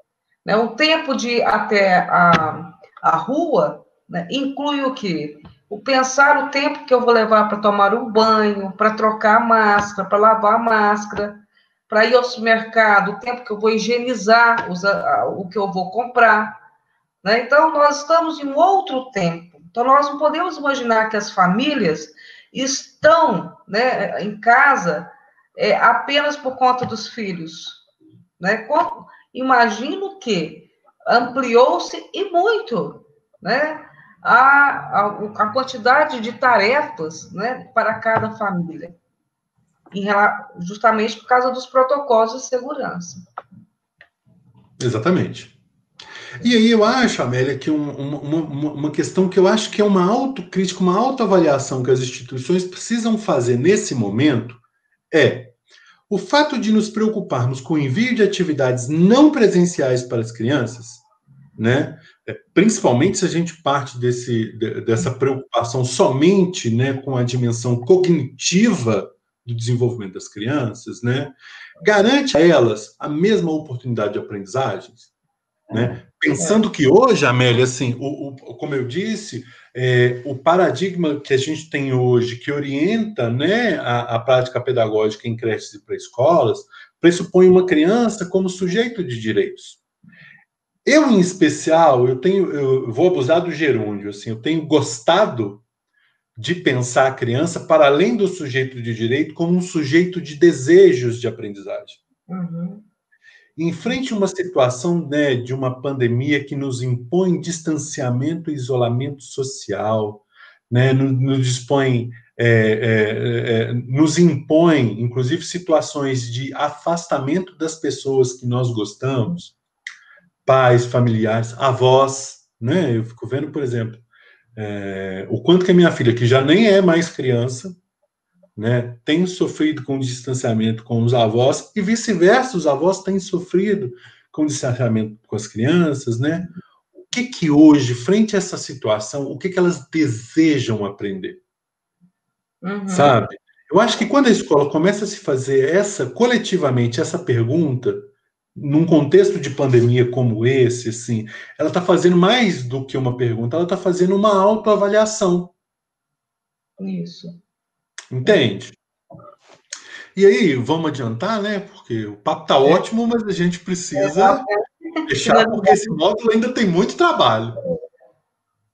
Né? O tempo de ir até a rua, né, inclui o quê? O pensar o tempo que eu vou levar para tomar um banho, para trocar a máscara, para lavar a máscara, para ir ao supermercado, o tempo que eu vou higienizar o que eu vou comprar. Né? Então, nós estamos em outro tempo. Então, nós não podemos imaginar que as famílias estão, né, em casa apenas por conta dos filhos. Né? Imagino que ampliou-se e muito, né? A quantidade de tarefas, né, para cada família, justamente por causa dos protocolos de segurança. Exatamente. E aí eu acho, Amélia, que uma questão que eu acho que é uma autocrítica, uma autoavaliação que as instituições precisam fazer nesse momento é o fato de nos preocuparmos com o envio de atividades não presenciais para as crianças, né? Principalmente se a gente parte dessa preocupação somente, né, com a dimensão cognitiva do desenvolvimento das crianças, né? Garante a elas a mesma oportunidade de aprendizagens, né? Pensando que hoje, Amélia, assim, como eu disse, o paradigma que a gente tem hoje, que orienta, né, a prática pedagógica em creches e pré-escolas, pressupõe uma criança como sujeito de direitos. Eu, em especial, eu vou abusar do gerúndio, assim, eu tenho gostado de pensar a criança para além do sujeito de direito como um sujeito de desejos de aprendizagem. Uhum. Em frente a uma situação, né, de uma pandemia que nos impõe distanciamento e isolamento social, né, nos impõe, inclusive, situações de afastamento das pessoas que nós gostamos, pais, familiares, avós, né? Eu fico vendo, por exemplo, o quanto que a minha filha, que já nem é mais criança, né, tem sofrido com o distanciamento com os avós e vice-versa, os avós têm sofrido com distanciamento com as crianças, né? O que hoje, frente a essa situação, o que elas desejam aprender? Sabe? Eu acho que quando a escola começa a se fazer coletivamente, essa pergunta, num contexto de pandemia como esse, assim, ela está fazendo mais do que uma pergunta, ela está fazendo uma autoavaliação. Isso. Entende? E aí, vamos adiantar, né? Porque o papo tá ótimo, mas a gente precisa fechar, porque esse módulo ainda tem muito trabalho.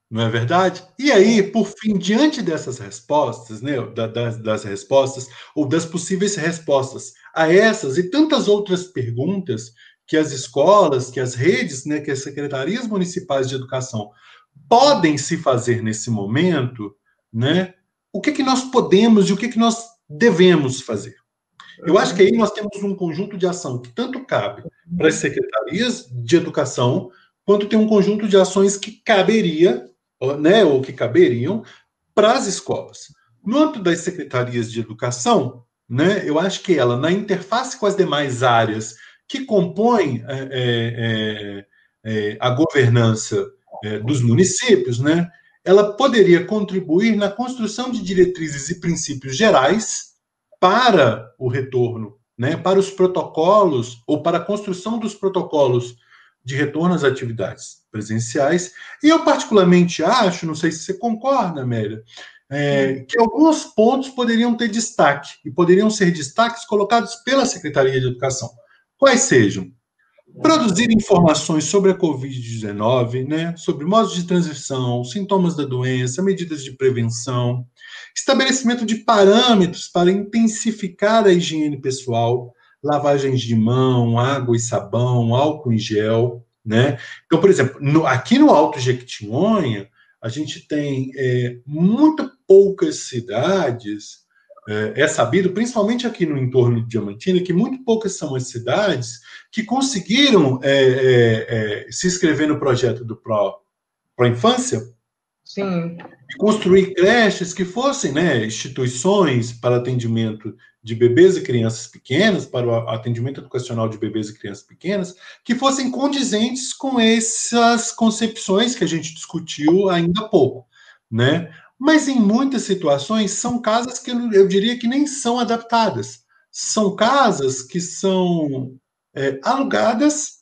Não é verdade? E aí, por fim, diante dessas respostas, né, das respostas, ou das possíveis respostas a essas e tantas outras perguntas que as escolas, que as redes, né, que as secretarias municipais de educação podem se fazer nesse momento, né, o que nós podemos e o que nós devemos fazer? Eu acho que aí nós temos um conjunto de ação que tanto cabe para as secretarias de educação, quanto tem um conjunto de ações que caberia, né, ou que caberiam para as escolas. No âmbito das secretarias de educação, né, eu acho que ela, na interface com as demais áreas que compõem a governança dos municípios, né, ela poderia contribuir na construção de diretrizes e princípios gerais para o retorno, né, para os protocolos, ou para a construção dos protocolos de retorno às atividades presenciais. E eu particularmente acho, não sei se você concorda, Amélia, que alguns pontos poderiam ter destaque, e poderiam ser destaques colocados pela Secretaria de Educação. Quais sejam? Produzir informações sobre a Covid-19, né, sobre modos de transmissão, sintomas da doença, medidas de prevenção, estabelecimento de parâmetros para intensificar a higiene pessoal, lavagens de mão, água e sabão, álcool em gel, né? Então, por exemplo, aqui no Alto Jequitinhonha, a gente tem muito poucas cidades, é sabido, principalmente aqui no entorno de Diamantina, que muito poucas são as cidades que conseguiram se inscrever no projeto do Pro Infância. Sim. E construir creches que fossem, né, instituições para atendimento de bebês e crianças pequenas, para o atendimento educacional de bebês e crianças pequenas, que fossem condizentes com essas concepções que a gente discutiu ainda há pouco, né? Mas em muitas situações são casas que eu diria que nem são adaptadas. São casas que são alugadas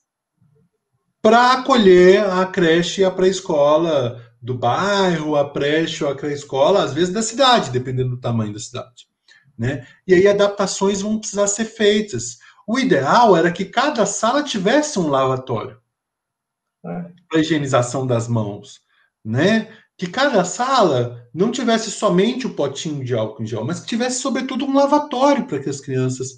para acolher a creche e a pré-escola do bairro, a creche ou a pré-escola, às vezes da cidade, dependendo do tamanho da cidade, né? E aí adaptações vão precisar ser feitas. O ideal era que cada sala tivesse um lavatório para higienização das mãos, né? Que cada sala não tivesse somente o potinho de álcool em gel, mas que tivesse, sobretudo, um lavatório para que as crianças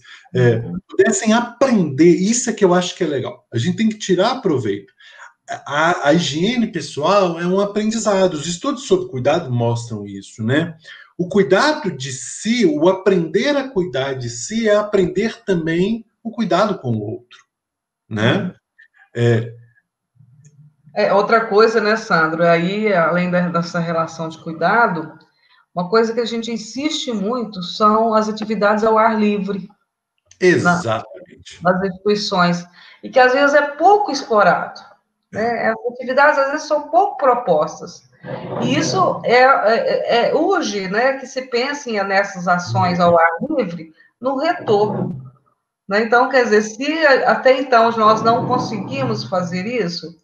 pudessem aprender. Isso é que eu acho que é legal. A gente tem que tirar proveito. A higiene pessoal é um aprendizado. Os estudos sobre cuidado mostram isso, né? O cuidado de si, o aprender a cuidar de si, é aprender também o cuidado com o outro, né? Outra coisa, né, Sandro? Aí, além dessa relação de cuidado, uma coisa que a gente insiste muito são as atividades ao ar livre. Exatamente. Nas instituições. E que, às vezes, é pouco explorado. Né? As atividades, às vezes, são pouco propostas. E isso urge, né, que se pense nessas ações ao ar livre no retorno. Né? Então, quer dizer, se até então nós não conseguimos fazer isso,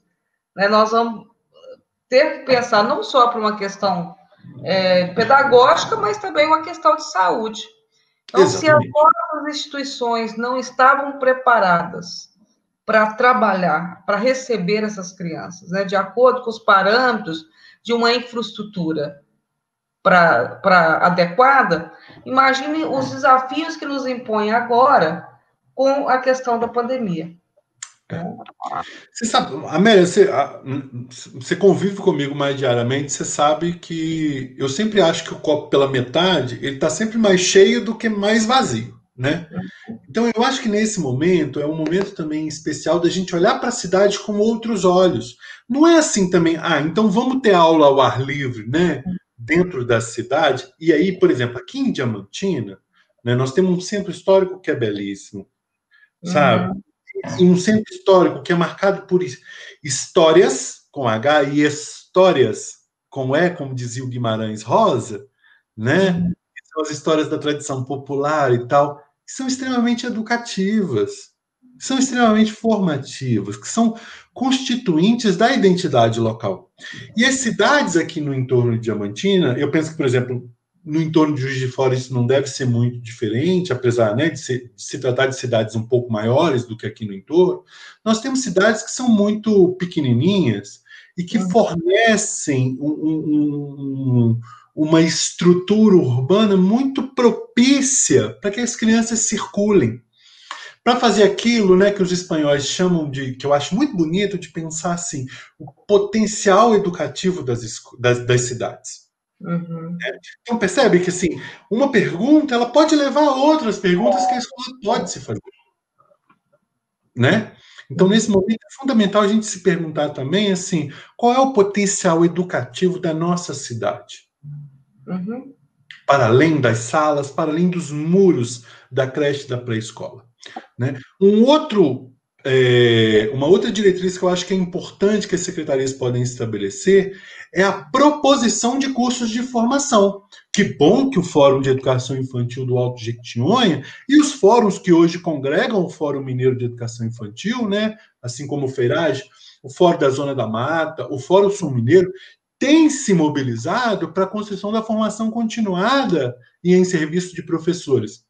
né, nós vamos ter que pensar não só por uma questão pedagógica, mas também uma questão de saúde. Então, Exatamente. se as nossas instituições não estavam preparadas para trabalhar, para receber essas crianças, né, de acordo com os parâmetros de uma infraestrutura adequada, imagine os desafios que nos impõem agora com a questão da pandemia. Você sabe, Amélia, você convive comigo mais diariamente, você sabe que eu sempre acho que o copo pela metade, ele está sempre mais cheio do que mais vazio, né? Então eu acho que nesse momento é um momento também especial da gente olhar para a cidade com outros olhos. Não é assim também, então vamos ter aula ao ar livre, né? Dentro da cidade. E aí, por exemplo, aqui em Diamantina, né, nós temos um centro histórico que é belíssimo, sabe? em um centro histórico que é marcado por histórias, com H, e histórias, com E, como dizia o Guimarães Rosa, né? São as histórias da tradição popular e tal, que são extremamente educativas, são extremamente formativas, que são constituintes da identidade local. E as cidades aqui no entorno de Diamantina, eu penso que, por exemplo, no entorno de Juiz de Fora isso não deve ser muito diferente, apesar, né, de se tratar de cidades um pouco maiores do que aqui no entorno. Nós temos cidades que são muito pequenininhas e que fornecem uma estrutura urbana muito propícia para que as crianças circulem. Para fazer aquilo, né, que os espanhóis chamam de, que eu acho muito bonito, de pensar assim, o potencial educativo das cidades. Uhum. Então percebe que assim, uma pergunta ela pode levar a outras perguntas que a escola pode se fazer, né? Então nesse momento é fundamental a gente se perguntar também assim, qual é o potencial educativo da nossa cidade? Uhum. Para além das salas, para além dos muros da creche da pré-escola, né? Uma outra diretriz que eu acho que é importante que as secretarias podem estabelecer é a proposição de cursos de formação. Que bom que o Fórum de Educação Infantil do Alto Jequitinhonha e os fóruns que hoje congregam o Fórum Mineiro de Educação Infantil, né, assim como o FEIRAGE, o Fórum da Zona da Mata, o Fórum Sul Mineiro, têm se mobilizado para a construção da formação continuada e em serviço de professores.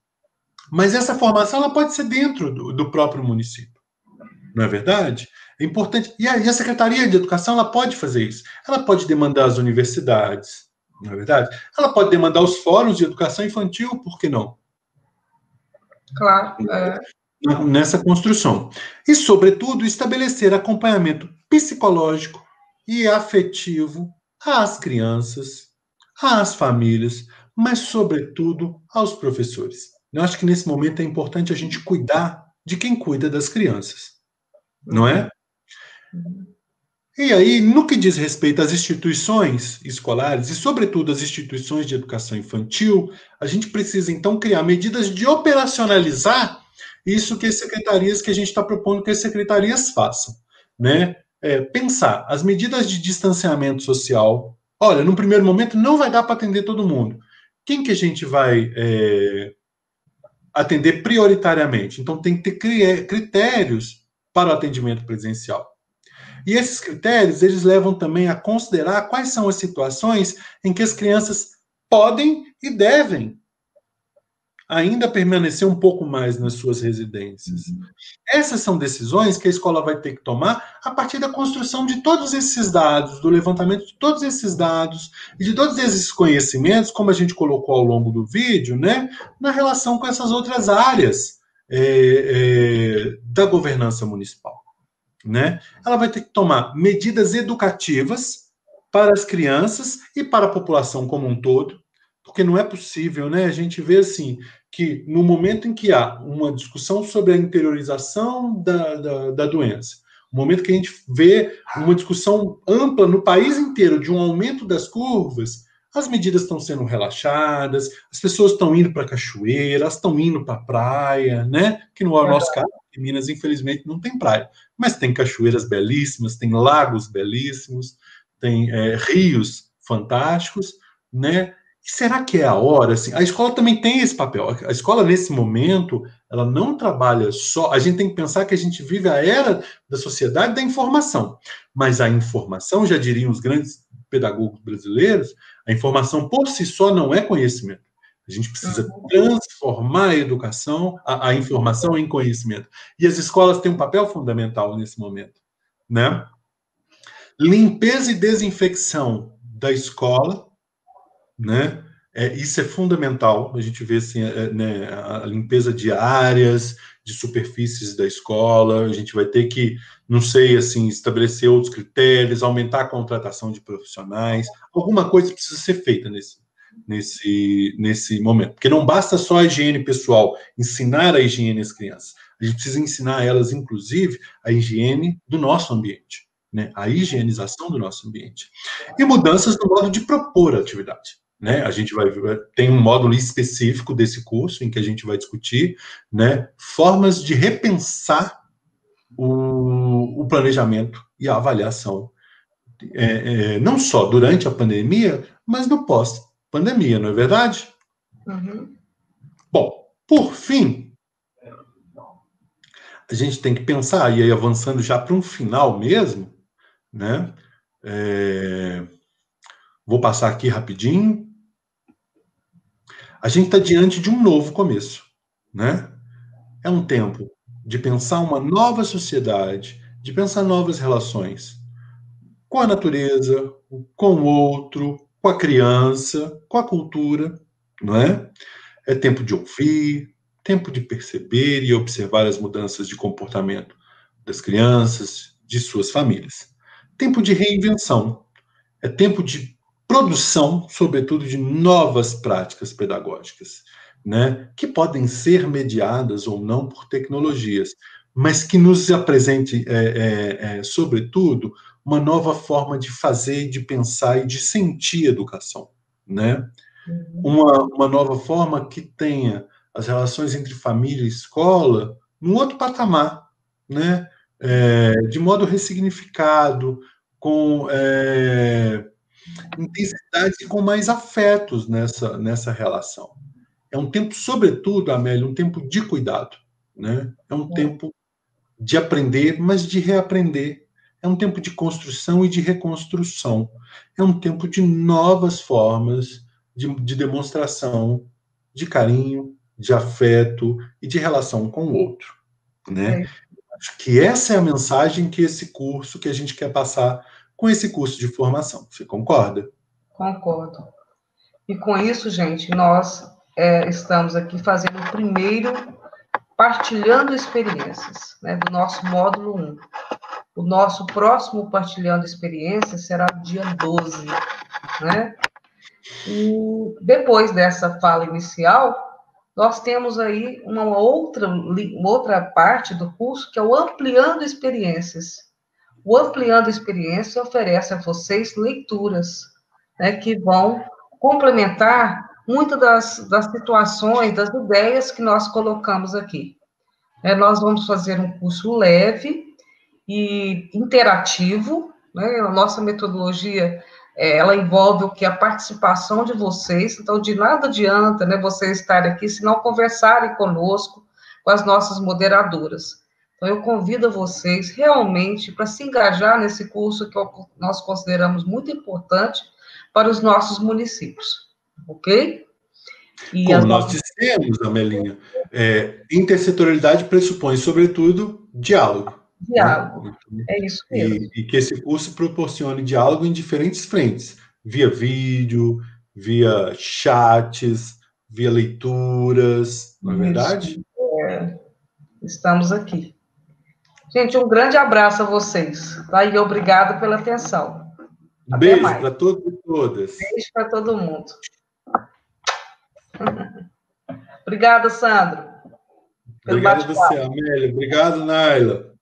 Mas essa formação ela pode ser dentro do próprio município, não é verdade? É importante. E a Secretaria de Educação ela pode fazer isso. Ela pode demandar as universidades, não é verdade? Ela pode demandar os fóruns de educação infantil, por que não? Claro. Nessa construção. E, sobretudo, estabelecer acompanhamento psicológico e afetivo às crianças, às famílias, mas, sobretudo, aos professores. Eu acho que nesse momento é importante a gente cuidar de quem cuida das crianças, não é? E aí, no que diz respeito às instituições escolares e, sobretudo, às instituições de educação infantil, a gente precisa, então, criar medidas de operacionalizar isso que as secretarias, que a gente está propondo que as secretarias façam, né? Pensar as medidas de distanciamento social. Olha, num primeiro momento não vai dar para atender todo mundo. Quem que a gente vai atender prioritariamente? Então tem que ter critérios para o atendimento presencial. E esses critérios, eles levam também a considerar quais são as situações em que as crianças podem e devem ainda permanecer um pouco mais nas suas residências. Essas são decisões que a escola vai ter que tomar a partir da construção de todos esses dados, do levantamento de todos esses dados e de todos esses conhecimentos, como a gente colocou ao longo do vídeo, né, na relação com essas outras áreas da governança municipal. Né? Ela vai ter que tomar medidas educativas para as crianças e para a população como um todo, porque não é possível, né? A gente vê assim que no momento em que há uma discussão sobre a interiorização da doença, no momento que a gente vê uma discussão ampla no país inteiro de um aumento das curvas, as medidas estão sendo relaxadas, as pessoas estão indo para a cachoeira, elas estão indo para a praia, né? Que no nosso caso, em Minas, infelizmente, não tem praia, mas tem cachoeiras belíssimas, tem lagos belíssimos, tem rios fantásticos, né? E será que é a hora? Assim, a escola também tem esse papel. A escola, nesse momento, ela não trabalha só. A gente tem que pensar que a gente vive a era da sociedade da informação. Mas a informação, já diriam os grandes pedagogos brasileiros, a informação por si só não é conhecimento. A gente precisa transformar a educação, a informação em conhecimento. E as escolas têm um papel fundamental nesse momento, né? Limpeza e desinfecção da escola, né? Isso é fundamental. A gente vê assim, né, a limpeza de áreas, de superfícies da escola. A gente vai ter que, não sei, assim, estabelecer outros critérios, aumentar a contratação de profissionais. Alguma coisa precisa ser feita nesse momento. Porque não basta só a higiene pessoal, ensinar a higiene às crianças. A gente precisa ensinar a elas, inclusive, a higiene do nosso ambiente, né? A higienização do nosso ambiente. E mudanças no modo de propor a atividade. Né? A gente tem um módulo específico desse curso em que a gente vai discutir, né, formas de repensar o planejamento e a avaliação, não só durante a pandemia, mas no pós-pandemia, não é verdade? Uhum. Bom, por fim, a gente tem que pensar, e aí avançando já para um final mesmo, né? Vou passar aqui rapidinho. A gente está diante de um novo começo, né? É um tempo de pensar uma nova sociedade, de pensar novas relações com a natureza, com o outro, com a criança, com a cultura, não é? É tempo de ouvir, tempo de perceber e observar as mudanças de comportamento das crianças, de suas famílias. Tempo de reinvenção, é tempo de produção, sobretudo, de novas práticas pedagógicas, né? Que podem ser mediadas ou não por tecnologias, mas que nos apresente, sobretudo, uma nova forma de fazer, de pensar e de sentir educação, né? Uma nova forma que tenha as relações entre família e escola num outro patamar, né? De modo ressignificado, com intensidade e com mais afetos nessa relação. É um tempo, sobretudo, Amélia, um tempo de cuidado, né? É um tempo de aprender, mas de reaprender. É um tempo de construção e de reconstrução. É um tempo de novas formas de demonstração de carinho, de afeto e de relação com o outro, né? Acho que essa é a mensagem que esse curso que a gente quer passar com esse curso de formação. Você concorda? Concordo. E com isso, gente, nós estamos aqui fazendo o primeiro Partilhando Experiências, né, do nosso módulo 1. O nosso próximo Partilhando Experiências será no dia 12, né? E depois dessa fala inicial, nós temos aí uma outra parte do curso, que é o Ampliando Experiências. O Ampliando Experiência oferece a vocês leituras, né, que vão complementar muitas das situações, das ideias que nós colocamos aqui. Nós vamos fazer um curso leve e interativo, né? A nossa metodologia, ela envolve o que? A participação de vocês, então de nada adianta, né, vocês estarem aqui se não conversarem conosco, com as nossas moderadoras. Então, eu convido vocês realmente para se engajar nesse curso que nós consideramos muito importante para os nossos municípios, ok? E Como as nós nossas... dissemos, Amelinha, intersetorialidade pressupõe, sobretudo, diálogo, né? Diálogo, é isso mesmo. E que esse curso proporcione diálogo em diferentes frentes, via vídeo, via chats, via leituras, não é Isso, verdade? estamos aqui. Gente, um grande abraço a vocês, tá? E obrigado pela atenção. Um Até beijo mais. para todos e todas. Beijo para todo mundo. Obrigada, Sandro, pelo Obrigado a você, bate-papo. Amélia. Obrigado, Naila.